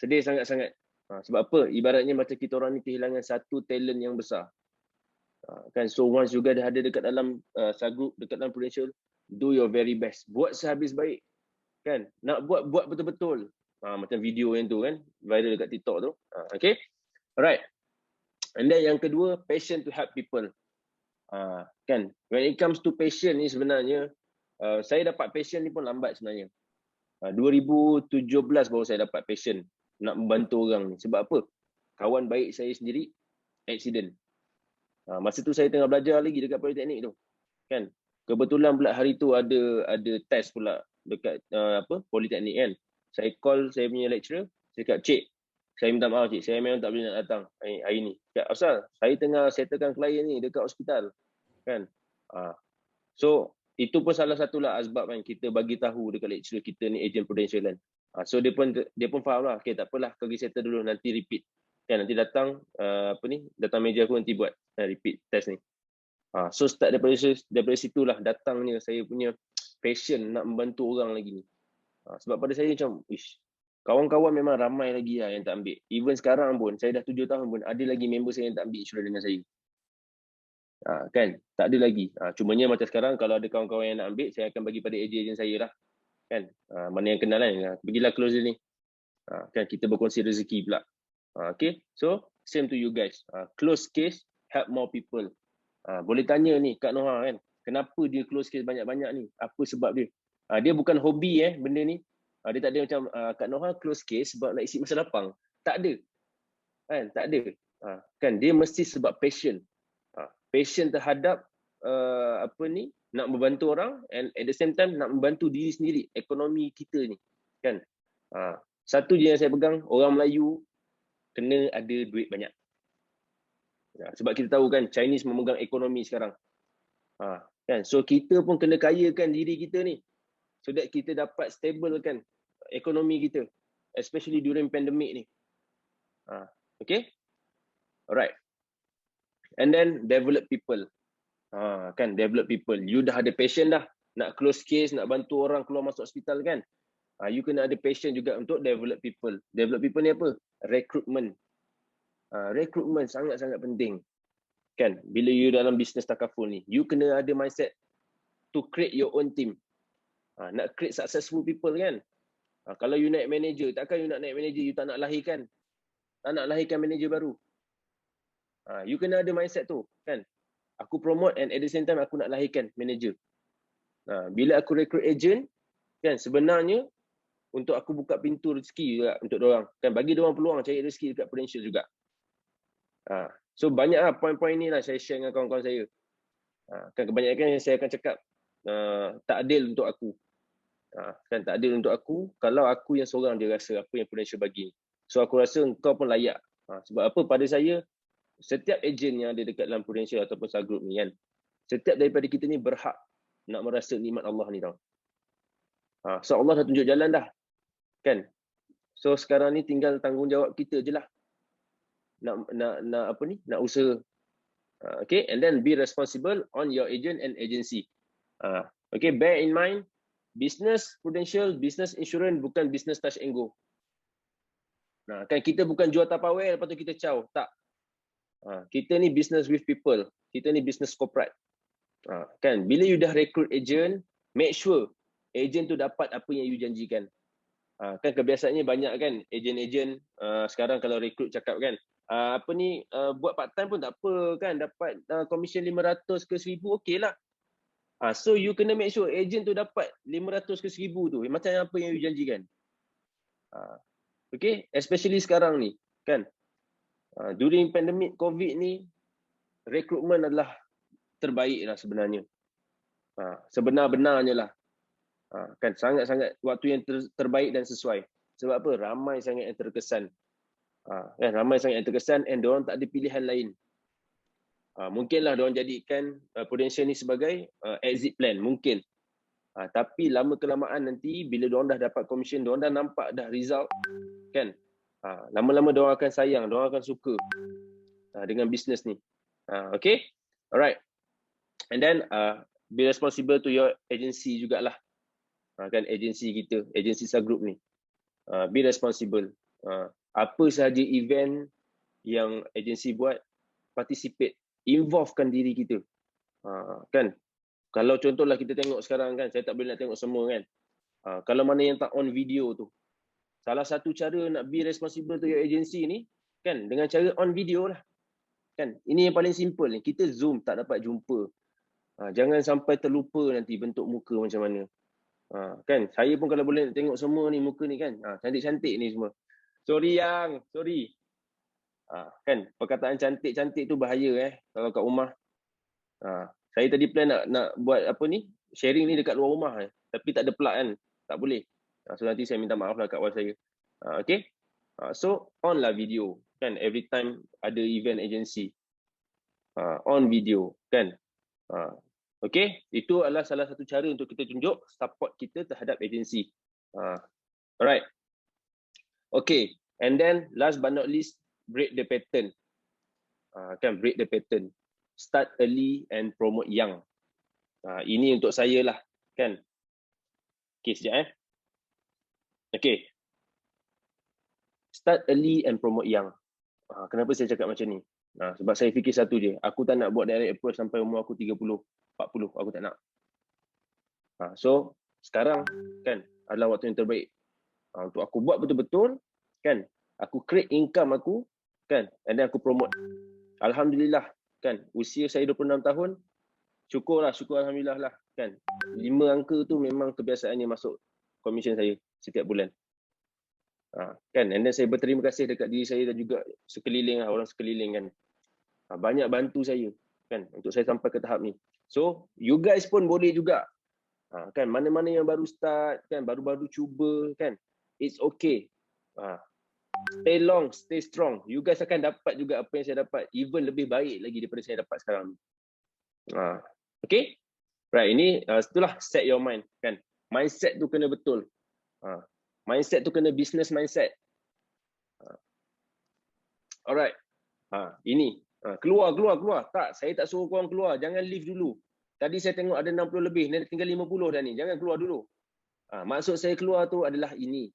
Sedih sangat-sangat. Sebab apa? Ibaratnya macam kita orang ni kehilangan satu talent yang besar. Kan, so once juga dah ada dekat dalam Subgroup, dekat dalam Prudential, do your very best. Buat sehabis baik. Kan, nak buat betul-betul. Macam video yang tu kan, viral dekat TikTok tu. Okay, alright. And then yang kedua, passion to help people. Kan, when it comes to passion ni sebenarnya, saya dapat passion ni pun lambat sebenarnya. 2017 baru saya dapat passion nak membantu orang ni. Sebab apa? Kawan baik saya sendiri accident. Masa tu saya tengah belajar lagi dekat Politeknik tu. Kan, kebetulan pula hari tu ada test pula dekat Politeknik kan. Saya call saya punya lecturer, saya cakap, "Cik, saya minta maaf cik, saya memang tak boleh nak datang hari ni." Cakap, "Asal? Saya tengah settlekan klien ni dekat hospital." Kan? So, itu pun salah satulah asbab kan kita bagi tahu dekat lecturer kita ni agent Prudential kan. So dia pun faham lah. Okay, tak apalah, pergi settle dulu, nanti repeat. Kan, nanti datang datang meja aku nanti buat repeat test ni. So start daripada situlah datangnya saya punya passion nak membantu orang lagi ni. Sebab pada saya macam, kawan-kawan memang ramai lagi lah yang tak ambil. Even sekarang pun, saya dah 7 tahun pun, ada lagi member saya yang tak ambil insurans dengan saya. Kan, tak ada lagi. Cumanya macam sekarang, kalau ada kawan-kawan yang nak ambil, saya akan bagi pada ejen saya lah. Kan, mana yang kenal kan, pergilah close ni. Kan, kita berkongsi rezeki pula. Okay, so same to you guys. Close case, help more people. Boleh tanya ni Kak Noha kan, kenapa dia close case banyak-banyak ni? Apa sebab dia? Dia bukan hobi benda ni. Dia tak ada macam Kak Noha close case sebab nak isi masa lapang. Tak ada. Kan, tak ada. Kan, dia mesti sebab passion. Passion terhadap nak membantu orang, and at the same time nak membantu diri sendiri, ekonomi kita ni. Kan? Satu je yang saya pegang, orang Melayu kena ada duit banyak. Sebab kita tahu kan, Chinese memegang ekonomi sekarang. Kan? So kita pun kena kayakan diri kita ni, so that kita dapat stable kan ekonomi kita, especially during pandemic ni. Okay, alright. And then develop people. Kan, develop people. You dah ada passion dah nak close case, nak bantu orang keluar masuk hospital kan. You kena ada passion juga untuk develop people. Develop people ni apa? Recruitment. Recruitment sangat-sangat penting. Kan, bila you dalam bisnes takaful ni, you kena ada mindset to create your own team. Nak create successful people kan. Kalau you naik manager, takkan you nak naik manager, you tak nak lahirkan manager baru. You kena ada mindset tu, kan? Aku promote and at the same time aku nak lahirkan manager. Bila aku recruit agent, kan, sebenarnya untuk aku buka pintu rezeki juga untuk diorang, kan, bagi diorang peluang cari rezeki dekat Prudential juga. So banyaklah poin-poin ni lah saya share dengan kawan-kawan saya. Kan kebanyakan yang saya akan cakap tak adil untuk aku. Kan tak adil untuk aku kalau aku yang seorang dia rasa apa yang Prudential bagi. So aku rasa engkau pun layak. Sebab apa, pada saya setiap ejen yang ada dekat dalam Prudential ataupun Sagroup ni, kan, setiap daripada kita ni berhak nak merasa nikmat Allah ni tau. So Allah dah tunjuk jalan dah, kan. So sekarang ni tinggal tanggungjawab kita je lah nak usaha. Okay, and then be responsible on your agent and agency. Okay, bear in mind, business Prudential, business insurance bukan business touch and go. Kan kita bukan jual Tupperware lepas tu kita caw, tak. Kita ni business with people, kita ni business corporate. Kan, bila you dah recruit agent, make sure agent tu dapat apa yang you janjikan. Kan kebiasaannya banyak kan agent-agent sekarang kalau recruit cakap kan, buat part time pun tak apa kan, dapat commission 500 ke 1000, okey lah. So you kena make sure agent tu dapat 500 ke 1000 tu macam apa yang you janjikan. Okay, especially sekarang ni kan, during pandemic COVID ni, recruitment adalah terbaik lah sebenarnya. Sebenar-benarnya lah. Kan sangat-sangat waktu yang terbaik dan sesuai. Sebab apa? Ramai sangat yang terkesan. Kan, ramai sangat yang terkesan and diorang tak ada pilihan lain. Mungkinlah diorang jadikan Prudential ni sebagai exit plan, mungkin. Tapi lama kelamaan nanti bila diorang dah dapat commission, diorang dah nampak dah result, kan, lama-lama diorang akan sayang, diorang akan suka dengan bisnes ni. Okay, alright. And then be responsible to your agency jugalah. Kan agensi kita, agensi Sagroup ni, be responsible. Apa sahaja event yang agensi buat, participate, involvekan diri kita. Kan, kalau contohlah kita tengok sekarang kan, saya tak boleh nak tengok semua kan, kalau mana yang tak on video tu, salah satu cara nak be responsible to your agency ni, kan, dengan cara on video lah. Kan, ini yang paling simple ni, kita Zoom tak dapat jumpa. Jangan sampai terlupa nanti bentuk muka macam mana. Kan, saya pun kalau boleh nak tengok semua ni muka ni kan, cantik-cantik ni semua. Sorry yang, sorry. Kan, perkataan cantik-cantik tu bahaya kalau kat rumah. Saya tadi plan nak buat sharing ni dekat luar rumah tapi tak ada plug kan, tak boleh. So nanti saya minta maaf lah kat wife saya. Okay, so on lah video kan, every time ada event agency, on video kan. Okay, itu adalah salah satu cara untuk kita tunjuk support kita terhadap agensi. Alright. Okay, and then last but not least, break the pattern. Kan, break the pattern. Start early and promote young. Ini untuk saya lah, kan. Okay, sekejap Okay. Start early and promote young. Kenapa saya cakap macam ni? Sebab saya fikir satu je, aku tak nak buat direct approach sampai umur aku 30, 40, aku tak nak. So, sekarang kan adalah waktu yang terbaik untuk aku buat betul-betul, kan. Aku create income aku, kan, and then aku promote. Alhamdulillah, kan, usia saya 26 tahun, syukur alhamdulillah lah, kan. 5 angka tu memang kebiasaannya masuk komisen saya setiap bulan. Kan, and then saya berterima kasih dekat diri saya dan juga sekeliling orang sekeliling kan. Banyak bantu saya kan untuk saya sampai ke tahap ni. So, you guys pun boleh juga. Kan, mana-mana yang baru start kan, baru-baru cuba kan, it's okay. Stay long, stay strong. You guys akan dapat juga apa yang saya dapat, even lebih baik lagi daripada saya dapat sekarang ni. Okay? Right, ini itulah set your mind kan. Mindset tu kena betul. Mindset tu kena business mindset. Alright. Ini keluar. Tak, saya tak suruh korang keluar. Jangan leave dulu. Tadi saya tengok ada 60 lebih, tinggal 50 dah ni. Jangan keluar dulu. Maksud saya keluar tu adalah ini.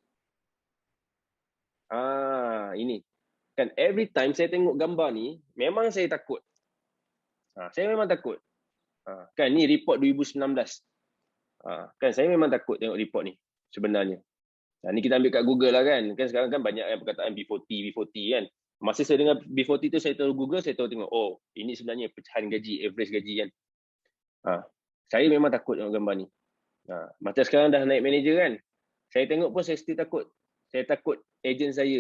Ini. Kan every time saya tengok gambar ni, memang saya takut. Saya memang takut. Kan ni report 2019. Kan saya memang takut tengok report ni sebenarnya. Ni kita ambil kat Google lah kan. Kan sekarang kan banyak yang perkataan B40 kan. Masa saya dengar B40 tu, saya tahu Google, saya tahu tengok, oh ini sebenarnya pecahan gaji, average gaji kan. Saya memang takut tengok gambar ni. Macam sekarang dah naik manager kan. Saya tengok pun saya still takut. Saya takut ejen saya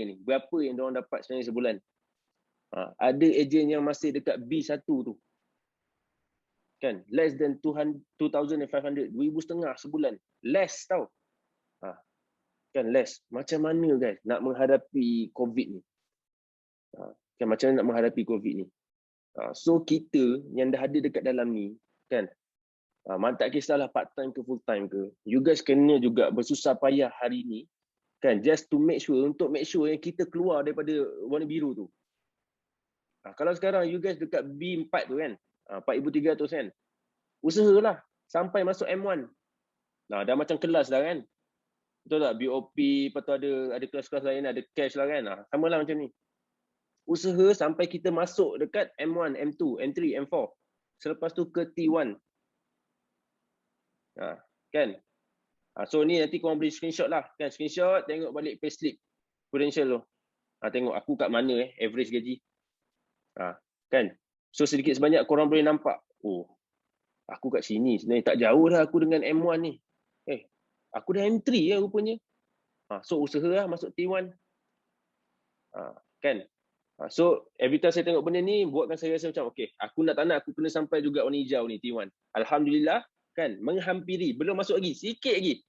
ni. Berapa yang diorang dapat sebenarnya sebulan. Ada ejen yang masih dekat B1 tu. Kan, less than 2,500, 2,500 sebulan. Less tau. Kan less. Macam mana guys nak menghadapi COVID ni? Kan macam mana nak menghadapi COVID ni? So kita yang dah ada dekat dalam ni, kan, tak kisahlah part time ke full time ke, you guys kena juga bersusah payah hari ni, kan, just to make sure, untuk make sure yang kita keluar daripada warna biru tu. Kalau sekarang you guys dekat B4 tu kan, 4,300 kan, usahalah sampai masuk M1. Dah macam kelas dah kan. Betul tak? BOP, lepas tu ada kelas-kelas lain, ada cash lah kan. Sama lah macam ni. Usaha sampai kita masuk dekat M1, M2, M3, M4. Selepas tu ke T1. Kan? So ni nanti korang boleh screenshot lah. Kan? Screenshot, tengok balik payslip credential tu. Tengok aku kat mana average gaji. Kan? So sedikit sebanyak korang boleh nampak. Oh, aku kat sini sebenarnya tak jauh dah aku dengan M1 ni. Aku dah M3 ya rupanya. So usaha lah masuk T1. Kan? So every time saya tengok benda ni, buatkan saya rasa macam okay, aku nak tak nak aku kena sampai juga warna hijau ni, T1. Alhamdulillah, kan, menghampiri, belum masuk lagi, sikit lagi.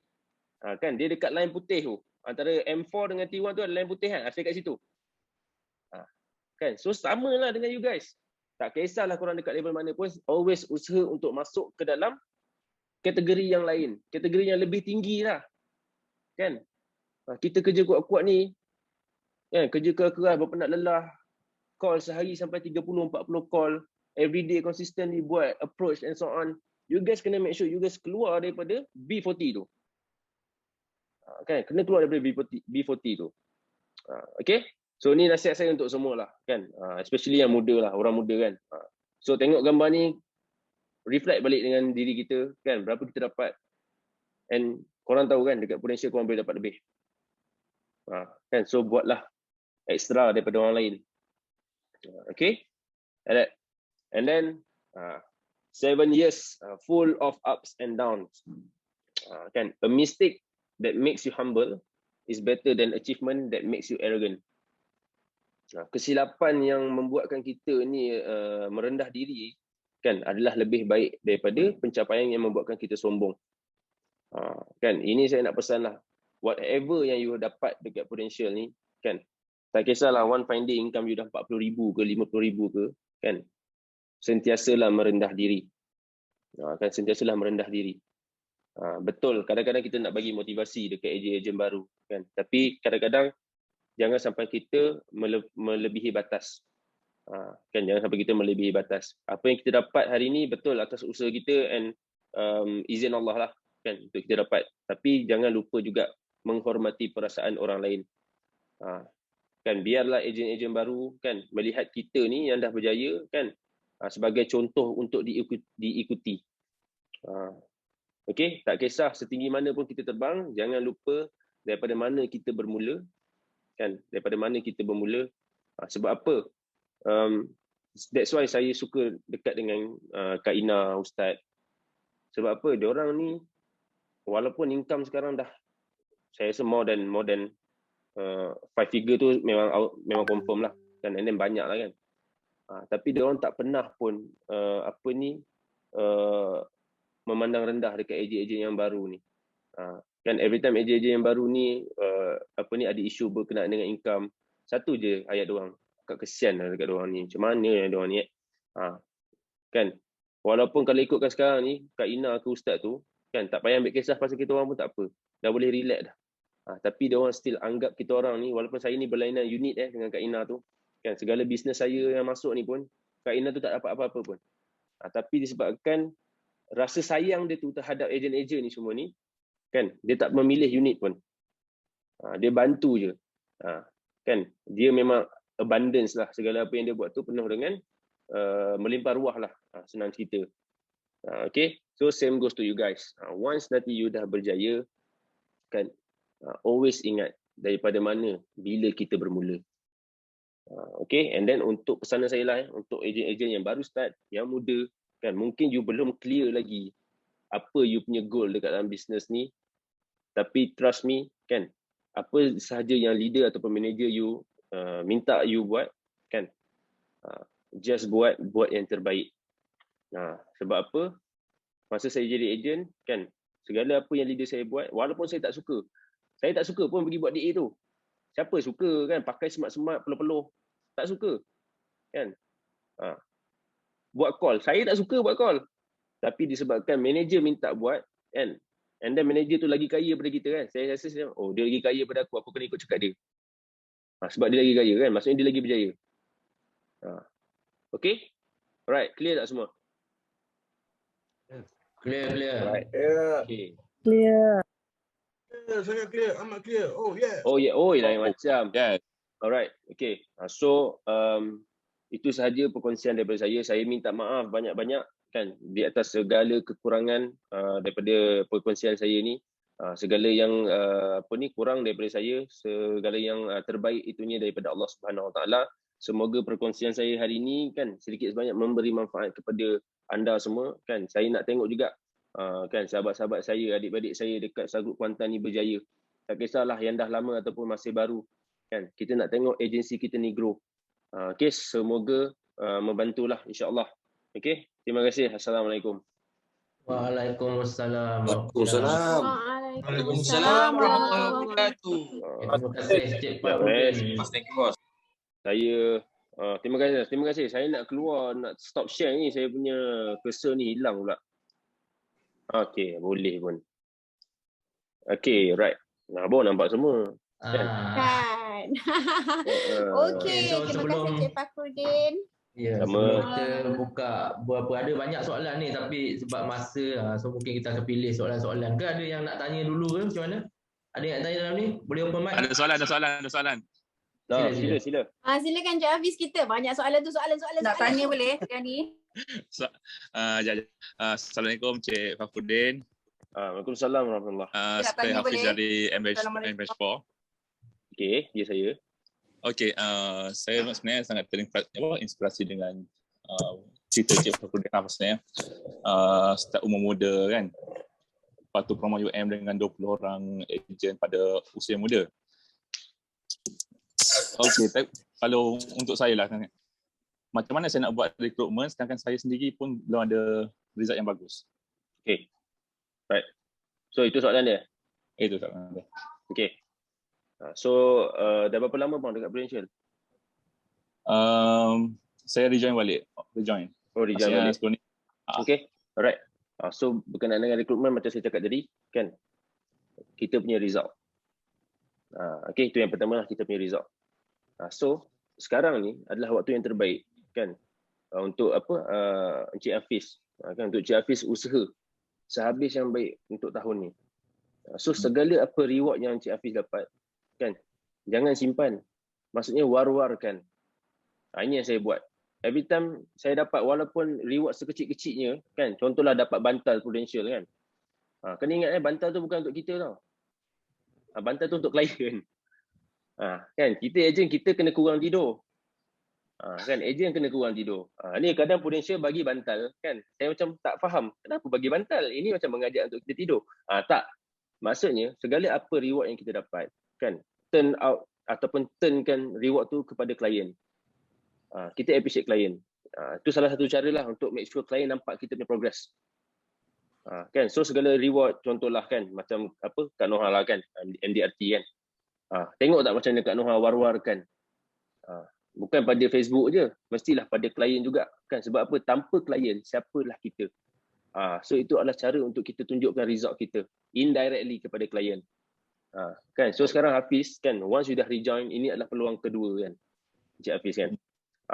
Kan, dia dekat line putih tu. Antara M4 dengan T1 tu ada line putih kan, saya kat situ. Kan, so samalah dengan you guys. Tak kisahlah korang dekat level mana pun, always usaha untuk masuk ke dalam kategori yang lain, kategori yang lebih tinggi lah. Kan? Kita kerja kuat-kuat ni, kan, kerja keras, berpenat lelah, call sehari sampai 30-40 call, everyday consistently buat approach and so on. You guys kena make sure you guys keluar daripada B40 tu. Kan, kena keluar daripada B40 tu. Okay? So ni nasihat saya untuk semua lah, kan, especially yang muda lah, orang muda kan. So tengok gambar ni, reflect balik dengan diri kita, kan, berapa kita dapat, and korang tahu kan dekat potential korang boleh dapat lebih. Kan, so buatlah extra daripada orang lain. Okay, and then 7 years full of ups and downs. Kan, a mistake that makes you humble is better than achievement that makes you arrogant. Kesilapan yang membuatkan kita ni merendah diri, kan, adalah lebih baik daripada pencapaian yang membuatkan kita sombong. Kan, ini saya nak pesan lah, whatever yang you dapat dekat potential ni, kan, tak kisahlah one fine day income you dah 40,000 ke 50,000 ke, kan, sentiasalah merendah diri. Kan, sentiasalah merendah diri. Betul, kadang-kadang kita nak bagi motivasi dekat ejen-ejen baru, kan, tapi kadang-kadang jangan sampai kita melebihi batas. Kan, jangan sampai kita melebihi batas. Apa yang kita dapat hari ni betul atas usaha kita and izin Allah lah, kan, untuk kita dapat. Tapi jangan lupa juga menghormati perasaan orang lain. Kan, biarlah ejen-ejen baru, kan, melihat kita ni yang dah berjaya, kan, sebagai contoh untuk diikuti. Okey, tak kisah setinggi mana pun kita terbang, jangan lupa daripada mana kita bermula, kan, daripada mana kita bermula. Sebab apa? That's why saya suka dekat dengan Kak Ina, Ustaz. Sebab apa? Diorang ni walaupun income sekarang dah, saya rasa more than 5 figure tu memang confirm lah, kan, and then banyak lah kan. Tapi diorang tak pernah pun memandang rendah dekat ejen-ejen yang baru ni. Kan, every time ejen-ejen yang baru ni ada isu berkenaan dengan income, satu je ayat diorang, agak kesian lah dekat diorang ni. Macam mana yang diorang ni kan, walaupun kalau ikutkan sekarang ni Kak Ina ke Ustaz tu, kan, tak payah ambil kisah pasal kita orang pun tak apa, dah boleh relax dah. Tapi diorang still anggap kita orang ni, walaupun saya ni berlainan unit dengan Kak Ina tu, kan, segala bisnes saya yang masuk ni pun Kak Ina tu tak dapat apa-apa pun. Tapi disebabkan rasa sayang dia tu terhadap ejen-ejen ni semua ni, kan, dia tak memilih unit pun. Dia bantu je. Kan, dia memang abundance lah, segala apa yang dia buat tu penuh dengan melimpah ruah lah, senang cerita. Okay, so same goes to you guys. Once nanti you dah berjaya, kan, Always ingat daripada mana, bila kita bermula. Okay, and then untuk pesanan saya lah, untuk ejen-ejen yang baru start, yang muda, kan mungkin you belum clear lagi apa you punya goal dekat dalam business ni, tapi trust me, kan, apa sahaja yang leader ataupun manager you minta you buat, kan, just buat yang terbaik. Sebab apa? Masa saya jadi ejen, kan, segala apa yang leader saya buat, walaupun saya tak suka pun pergi buat DA tu. Siapa suka, kan, pakai semat-semat, peluh-peluh. Tak suka, kan. Buat call, saya tak suka buat call. Tapi disebabkan manager minta buat, kan, and then manager tu lagi kaya daripada kita, kan. Saya rasa, dia lagi kaya daripada aku kena ikut cakap dia. Sebab dia lagi kaya, kan, maksudnya dia lagi berjaya. Okay? Alright, clear tak semua? Clear. Alright. Yeah. Okay. Clear. Sangat clear, amat clear. Oh yeah. Lain macam. Yeah. Alright, okay. So, itu sahaja perkongsian daripada saya. Saya minta maaf banyak-banyak, kan, di atas segala kekurangan daripada perkongsian saya ni. Segala yang kurang daripada saya, segala yang terbaik itunya daripada Allah Subhanahu Wa Taala. Semoga perkongsian saya hari ini, kan, sedikit sebanyak memberi manfaat kepada anda semua, kan. Saya nak tengok juga, kan, sahabat-sahabat saya, adik-adik saya dekat Sagrup Kuantan ni berjaya. Tak kisahlah yang dah lama ataupun masih baru, kan. Kita nak tengok agensi kita ni grow. Okay, semoga membantulah, insya-Allah. Okay, terima kasih. Assalamualaikum. Waalaikumsalam. Waalaikumsalam. Waalaikumsalam warahmatullahi wabarakatuh. Terima kasih Cik Pak. Saya terima kasih. Saya nak keluar, nak stop share ni, saya punya cursor ni hilang pula. Okay, boleh pun. Okay, right. Baru nampak semua. Kan. Okey, So, terima sebelum- kasih Cik Fakruddin. Ya, Sama. sebelum kita buka ada banyak soalan ni, tapi sebab masa, so mungkin kita akan pilih soalan-soalan. Ke ada yang nak tanya dulu ke macam mana? Ada yang nak tanya dalam ni? Boleh open mic? Ada soalan. Sila. Silakan Cik Hafiz, kita banyak soalan tu, soalan. Nak tanya boleh yang ni? Assalamualaikum Cik Fakruddin. Waalaikumsalam warahmatullahi. Nak Saya tanya Hafiz boleh? dari Assalamualaikum. MH 4. Okay, ya saya. Okey, saya sebenarnya sangat terinspirasi dengan cerita Cik Fakruddin sebenarnya. Start umur muda, kan. Lepas tu promo UM dengan 20 orang ejen pada usia muda. Okey, kalau untuk saya lah, macam mana saya nak buat rekrutmen sedangkan saya sendiri pun belum ada result yang bagus. Okay. Right. So, itu soalan dia? Itu soalan dia. Okay. So, dah berapa lama bang dekat Prudential? Saya rejoin balik. Rejoin Rejoin balik. sebelum ni. Okay. Alright. So, berkenaan dengan rekrutmen macam saya cakap tadi, kan, kita punya result. Okay, itu yang pertama lah, kita punya result. So, sekarang ni adalah waktu yang terbaik, kan, untuk Encik Hafiz, kan, untuk Encik Hafiz usaha sehabis yang baik untuk tahun ni. So, segala apa reward yang Encik Hafiz dapat, kan, jangan simpan. Maksudnya war-warkan. Ini yang saya buat. Every time saya dapat, walaupun reward sekecil-kecilnya, kan, contohlah dapat bantal Prudential, kan. Kena ingat, bantal tu bukan untuk kita tau. Bantal tu untuk klien. Kan, kita ejen, kita kena kurang tidur. Kan, ejen kena kurang tidur. Ni kadang Prudential bagi bantal, kan, saya macam tak faham kenapa bagi bantal. Ini macam mengajak untuk kita tidur. Tak. Maksudnya segala apa reward yang kita dapat, kan, turn out ataupun turnkan reward tu kepada klien. Kita appreciate klien. Itu salah satu cara lah untuk make sure klien nampak kita punya progress. Kan, so segala reward, contohlah, kan, macam Kak Noha lah, kan, MDRT, kan. Tengok tak macam mana Kak Noha war-warkan. Bukan pada Facebook je, mestilah pada klien juga, kan. Sebab apa? Tanpa klien, siapalah kita. So itu adalah cara untuk kita tunjukkan result kita indirectly kepada klien. Kan, so sekarang Hafiz, kan, once you dah rejoin, ini adalah peluang kedua, kan, Encik Hafiz, kan.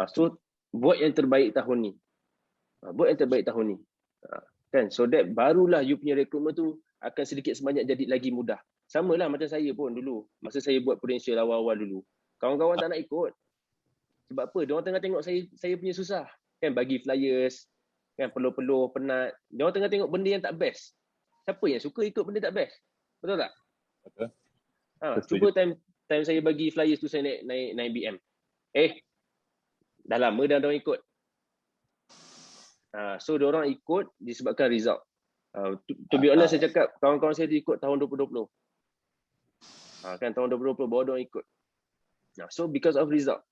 So buat yang terbaik tahun ni. Kan, so that barulah you punya rekrutmen tu akan sedikit sebanyak jadi lagi mudah. Sama lah macam saya pun dulu, masa saya buat Prudential awal-awal dulu. Kawan-kawan tak nak ikut. Sebab apa? Diorang tengah tengok saya punya susah. Kan, bagi flyers, kan, peluh-peluh, penat. Diorang tengah tengok benda yang tak best. Siapa yang suka ikut benda tak best? Betul tak? Betul. Cuba time saya bagi flyers tu saya naik BM. Dah lama dah orang ikut. So diorang ikut disebabkan result. To be honest saya cakap kawan-kawan saya ikut tahun 2020. Kan tahun 2020 baru diorang ikut. So because of result.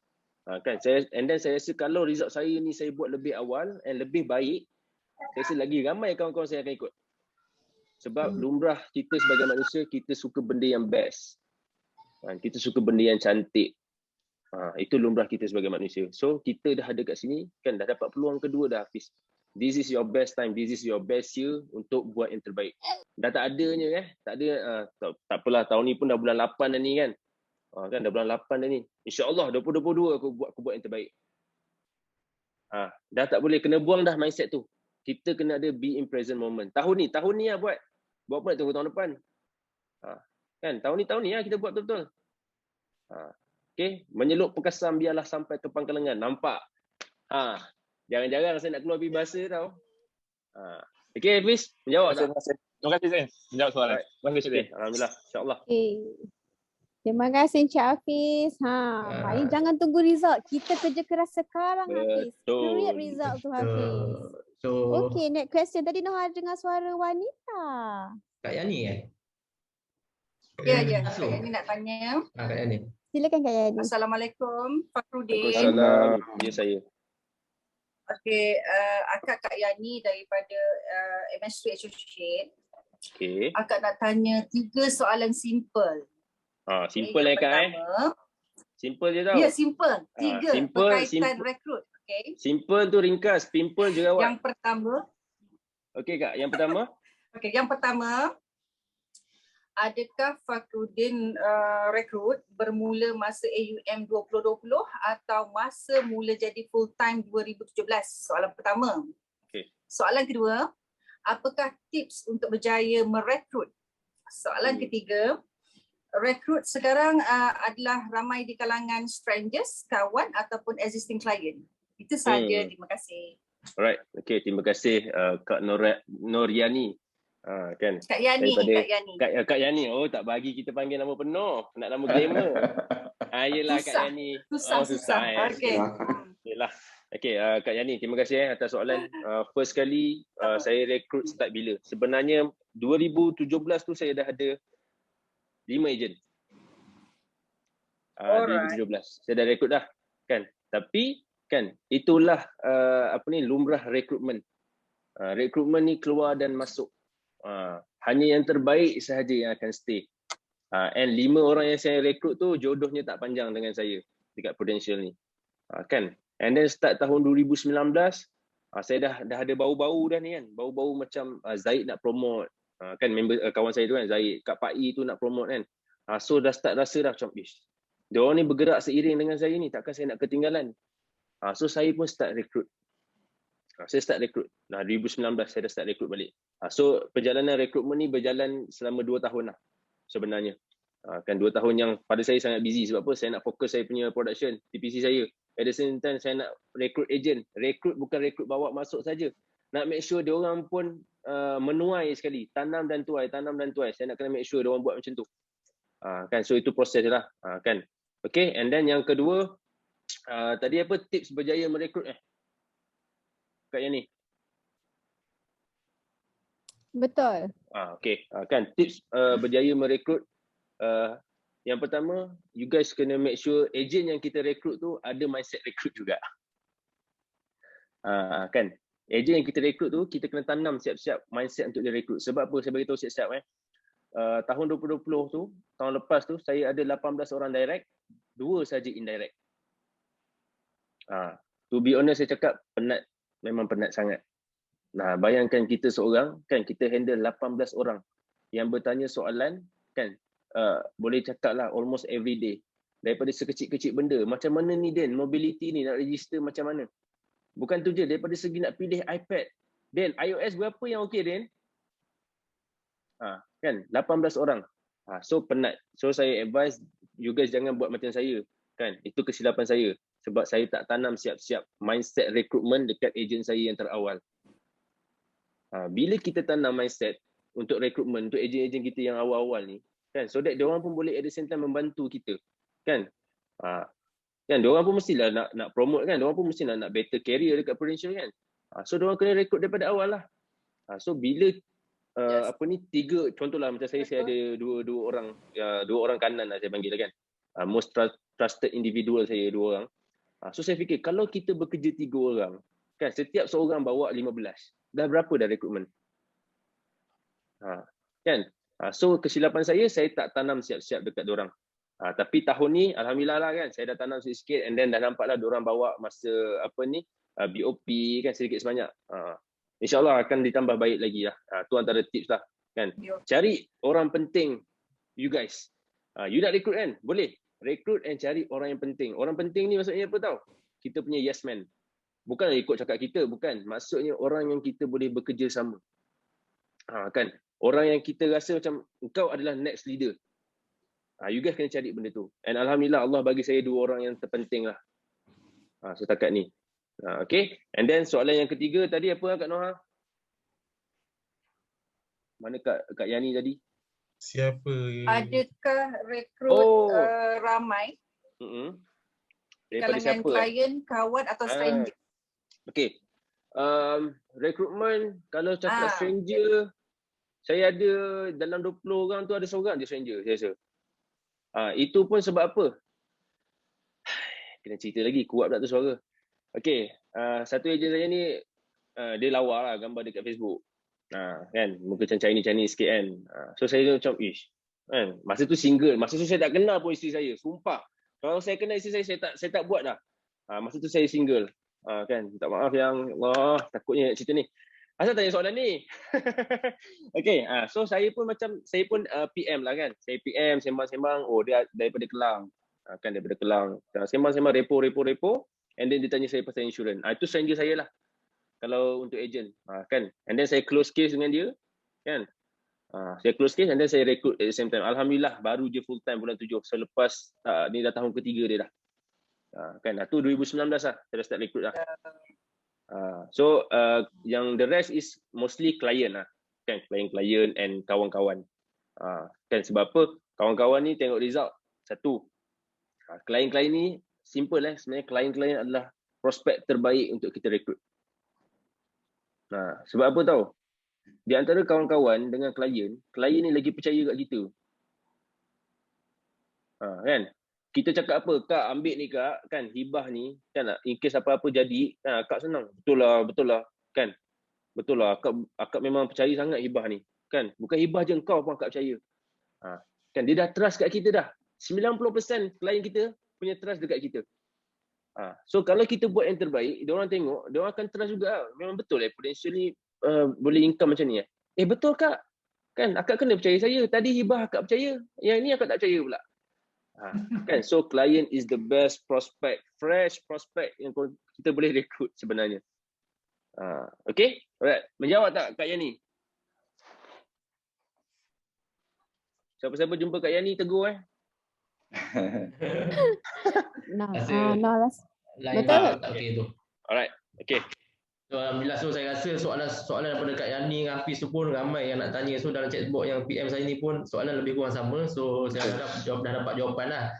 Kan saya rasa kalau result saya ni saya buat lebih awal and lebih baik, saya rasa lagi ramai kawan-kawan saya akan ikut. Sebab lumrah kita sebagai manusia, kita suka benda yang best. Kita suka benda yang cantik. Itu lumrah kita sebagai manusia. So kita dah ada kat sini, kan dah dapat peluang kedua dah Hafiz. This is your best time, this is your best year untuk buat yang terbaik. Dah tak adanya tak ada, tak apalah, tahun ni pun dah bulan 8 dah ni kan. Kan dah bulan 8 dah ni. InsyaAllah 2022 aku buat yang terbaik. Dah tak boleh, kena buang dah mindset tu. Kita kena ada be in present moment. Tahun ni lah buat pula tunggu tahun depan. Kan tahun ni lah kita buat betul-betul. Okay, menyelup perkasan biarlah sampai ke pangkalengan. Nampak? Jarang-jarang saya nak keluar peribahasa tau. Okay, Hafiz, menjawab tak? Terima kasih Zain. Menjawab soalan. Terima kasih Zain. Alhamdulillah, insyaAllah. Okay. Terima kasih Encik Hafiz. Ini jangan tunggu result. Kita kerja keras sekarang Hafiz. Period result tu Hafiz. Okay, next question. Tadi Noha dengar suara wanita. Kak Yani Ya, Kak Yani nak tanya. Kak Yani. Silakan Kak Yani. Assalamualaikum, Fakhrudin. Waalaikumsalam. Ya saya. Okey, akak Kak Yani daripada MS3 Associate. Okay. Akak nak tanya 3 soalan simple. Simple Kak Simple je tau. Ya, simple. 3 berkaitan rekrut. Okay. Simple tu ringkas, pimple je awak. Yang pertama. Okey Kak, yang pertama. Okey, yang pertama. Adakah Fakhrudin rekrut bermula masa AUM 2020 atau masa mula jadi full time 2017? Soalan pertama. Okay. Soalan kedua, apakah tips untuk berjaya merekrut? Soalan ketiga, rekrut sekarang adalah ramai di kalangan strangers, kawan ataupun existing client. Itu sahaja. Terima kasih. Alright. Okay, terima kasih Kak Noriani. Kan Kak Yani, Kak Yani. Oh, tak bagi kita panggil nama penuh, nak nama glamour. Yelah Kak Yani. Susah. Okey. Yelah. Okey, Kak Yani, terima kasih atas soalan. First kali saya rekrut start bila? Sebenarnya 2017 tu saya dah ada 5 ejen. 2017. Saya dah rekrut dah, kan. Tapi kan itulah lumrah rekrutmen. Rekrutmen ni keluar dan masuk. Hanya yang terbaik sahaja yang akan stay. And 5 orang yang saya rekrut tu jodohnya tak panjang dengan saya dekat Prudential ni. Kan. And then start tahun 2019, saya dah ada bau-bau dah ni kan. Bau-bau macam Zaid nak promote. Kan member kawan saya tu kan, Zaid, Kak Pai tu nak promote kan. So dah start rasa dah macam diorang ni bergerak seiring dengan saya ni, takkan saya nak ketinggalan. So saya pun start rekrut. Saya start rekrut. 2019 saya dah start rekrut balik. So perjalanan rekrutmen ni berjalan selama 2 tahun lah sebenarnya. Kan 2 tahun yang pada saya sangat busy. Sebab apa? Saya nak fokus saya punya production, TPC saya. At the same time saya nak rekrut agent. Rekrut bukan rekrut bawa masuk saja. Nak make sure diorang pun menuai sekali. Tanam dan tuai. Saya nak kena make sure diorang buat macam tu. Kan, so itu proses lah. Kan. Okay, and then yang kedua, tadi apa tips berjaya merekrut Kak Yani? Betul. Okay, kan tips berjaya merekrut, yang pertama, you guys kena make sure agent yang kita rekrut tu ada mindset rekrut juga. Kan, agent yang kita rekrut tu kita kena tanam siap-siap mindset untuk dia rekrut. Sebab apa saya beritahu siap-siap tahun 2020 tu, tahun lepas tu saya ada 18 orang direct, 2 saja indirect. To be honest saya cakap penat, memang penat sangat. Bayangkan kita seorang, kan kita handle 18 orang yang bertanya soalan, kan boleh cakap lah almost every day. Daripada sekecil-kecil benda, macam mana ni Den, mobility ni nak register macam mana? Bukan tu je, daripada segi nak pilih iPad. Den, iOS berapa yang okey Den? Kan 18 orang. So penat. So saya advise you guys jangan buat macam saya, kan. Itu kesilapan saya sebab saya tak tanam siap-siap mindset rekrutmen dekat ejen saya yang terawal. Bila kita tanam mindset untuk rekrutmen, untuk ejen-ejen kita yang awal-awal ni, kan, so that diorang pun boleh at the same time membantu kita, kan. Kan diorang pun mestilah nak promote, kan, diorang pun mesti nak better career dekat Prudential, kan. So diorang kena rekrut daripada awal lah. So bila tiga, contohlah macam saya ada dua orang kanan lah saya panggil, kan, most trusted individual saya, 2 orang. So saya fikir kalau kita bekerja 3 orang, kan, setiap seorang bawa 15, dah berapa dah rekrutmen, kan. So kesilapan saya tak tanam siap-siap dekat diorang. Tapi tahun ni alhamdulillah lah, kan, saya dah tanam sikit, and then dah nampak lah diorang bawa masa BOP, kan, sedikit sebanyak. InsyaAllah akan ditambah baik lagi lah. Tu antara tips lah, kan. Cari orang penting, you guys. You nak rekrut, kan, boleh rekrut and cari orang yang penting. Orang penting ni maksudnya apa tau? Kita punya yes man. Bukan ikut cakap kita, bukan. Maksudnya orang yang kita boleh bekerja sama. Kan, orang yang kita rasa macam engkau adalah next leader. You guys kena cari benda tu. And alhamdulillah Allah bagi saya 2 orang yang terpenting lah setakat ni. Okay. And then soalan yang ketiga tadi apa Kak Noha? Mana Kak Yani tadi? Siapa? Adakah rekrut ramai? Daripada kalangan siapa? klien, kawan atau stranger? Okay. Rekrutmen kalau cakap stranger, saya ada dalam 20 orang tu ada seorang je stranger saya rasa. Itu pun sebab apa? Kena cerita lagi, kuat pula tu suara. Okay, satu ejen saya ni dia lawa lah gambar dekat Facebook. Kan, muka macam Chinese sikit, kan. So saya macam, kan, masa tu single. Masa tu saya tak kenal pun isteri saya, sumpah. Kalau saya kenal isteri saya tak buat dah. Masa tu saya single. Kan, minta maaf yang Allah, takutnya cerita ni. Asal tanya soalan ni? Okay, so saya pun PM lah, kan. Saya PM, sembang-sembang, dia daripada Kelang. Kan, daripada Kelang. Sembang-sembang, repo. And then dia tanya saya pasal insurans. Itu stranger saya lah. Kalau untuk agent. Kan. And then saya close case dengan dia. Kan. Saya close case and then saya recruit at the same time. Alhamdulillah, baru je full time bulan 7. Selepas, ni dah tahun ketiga dia dah. Kan, tu 2019 lah. Saya dah start recruit lah. So yang the rest is mostly client lah, kan, klien and kawan-kawan. Kan, sebab apa? Kawan-kawan ni tengok result satu. Klien-klien ni simple sebenarnya. Klien-klien adalah prospek terbaik untuk kita rekrut. Sebab apa tahu? Di antara kawan-kawan dengan klien ni lagi percaya kat kita. Kan? Kita cakap apa? Kak, ambil ni Kak, kan, hibah ni, kan, in case apa-apa jadi, Kak senang. Betul lah, kan. Betul lah, Akak memang percaya sangat hibah ni, kan. Bukan hibah je, engkau pun Akak percaya. Kan, dia dah trust kat kita dah. 90% klien kita punya trust dekat kita. So kalau kita buat yang terbaik, diorang tengok, diorang akan trust juga. Memang betul Prudential ni boleh income macam ni. Betul Kak. Kan, Akak kena percaya saya. Tadi hibah Akak percaya, yang ni Akak tak percaya pula. Kan, so client is the best prospect, fresh prospect yang kita boleh rekrut sebenarnya. Okay, alright. Menjawab tak Kak Yani? Siapa-siapa jumpa Kak Yani tegur Betul. Okay tu. Alright, okay. So, alhamdulillah, so saya rasa soalan daripada Kak Yani dengan Hafiz tu pun ramai yang nak tanya. So dalam chat box yang PM saya ni pun soalan lebih kurang sama. So saya harap dah dapat jawapan lah.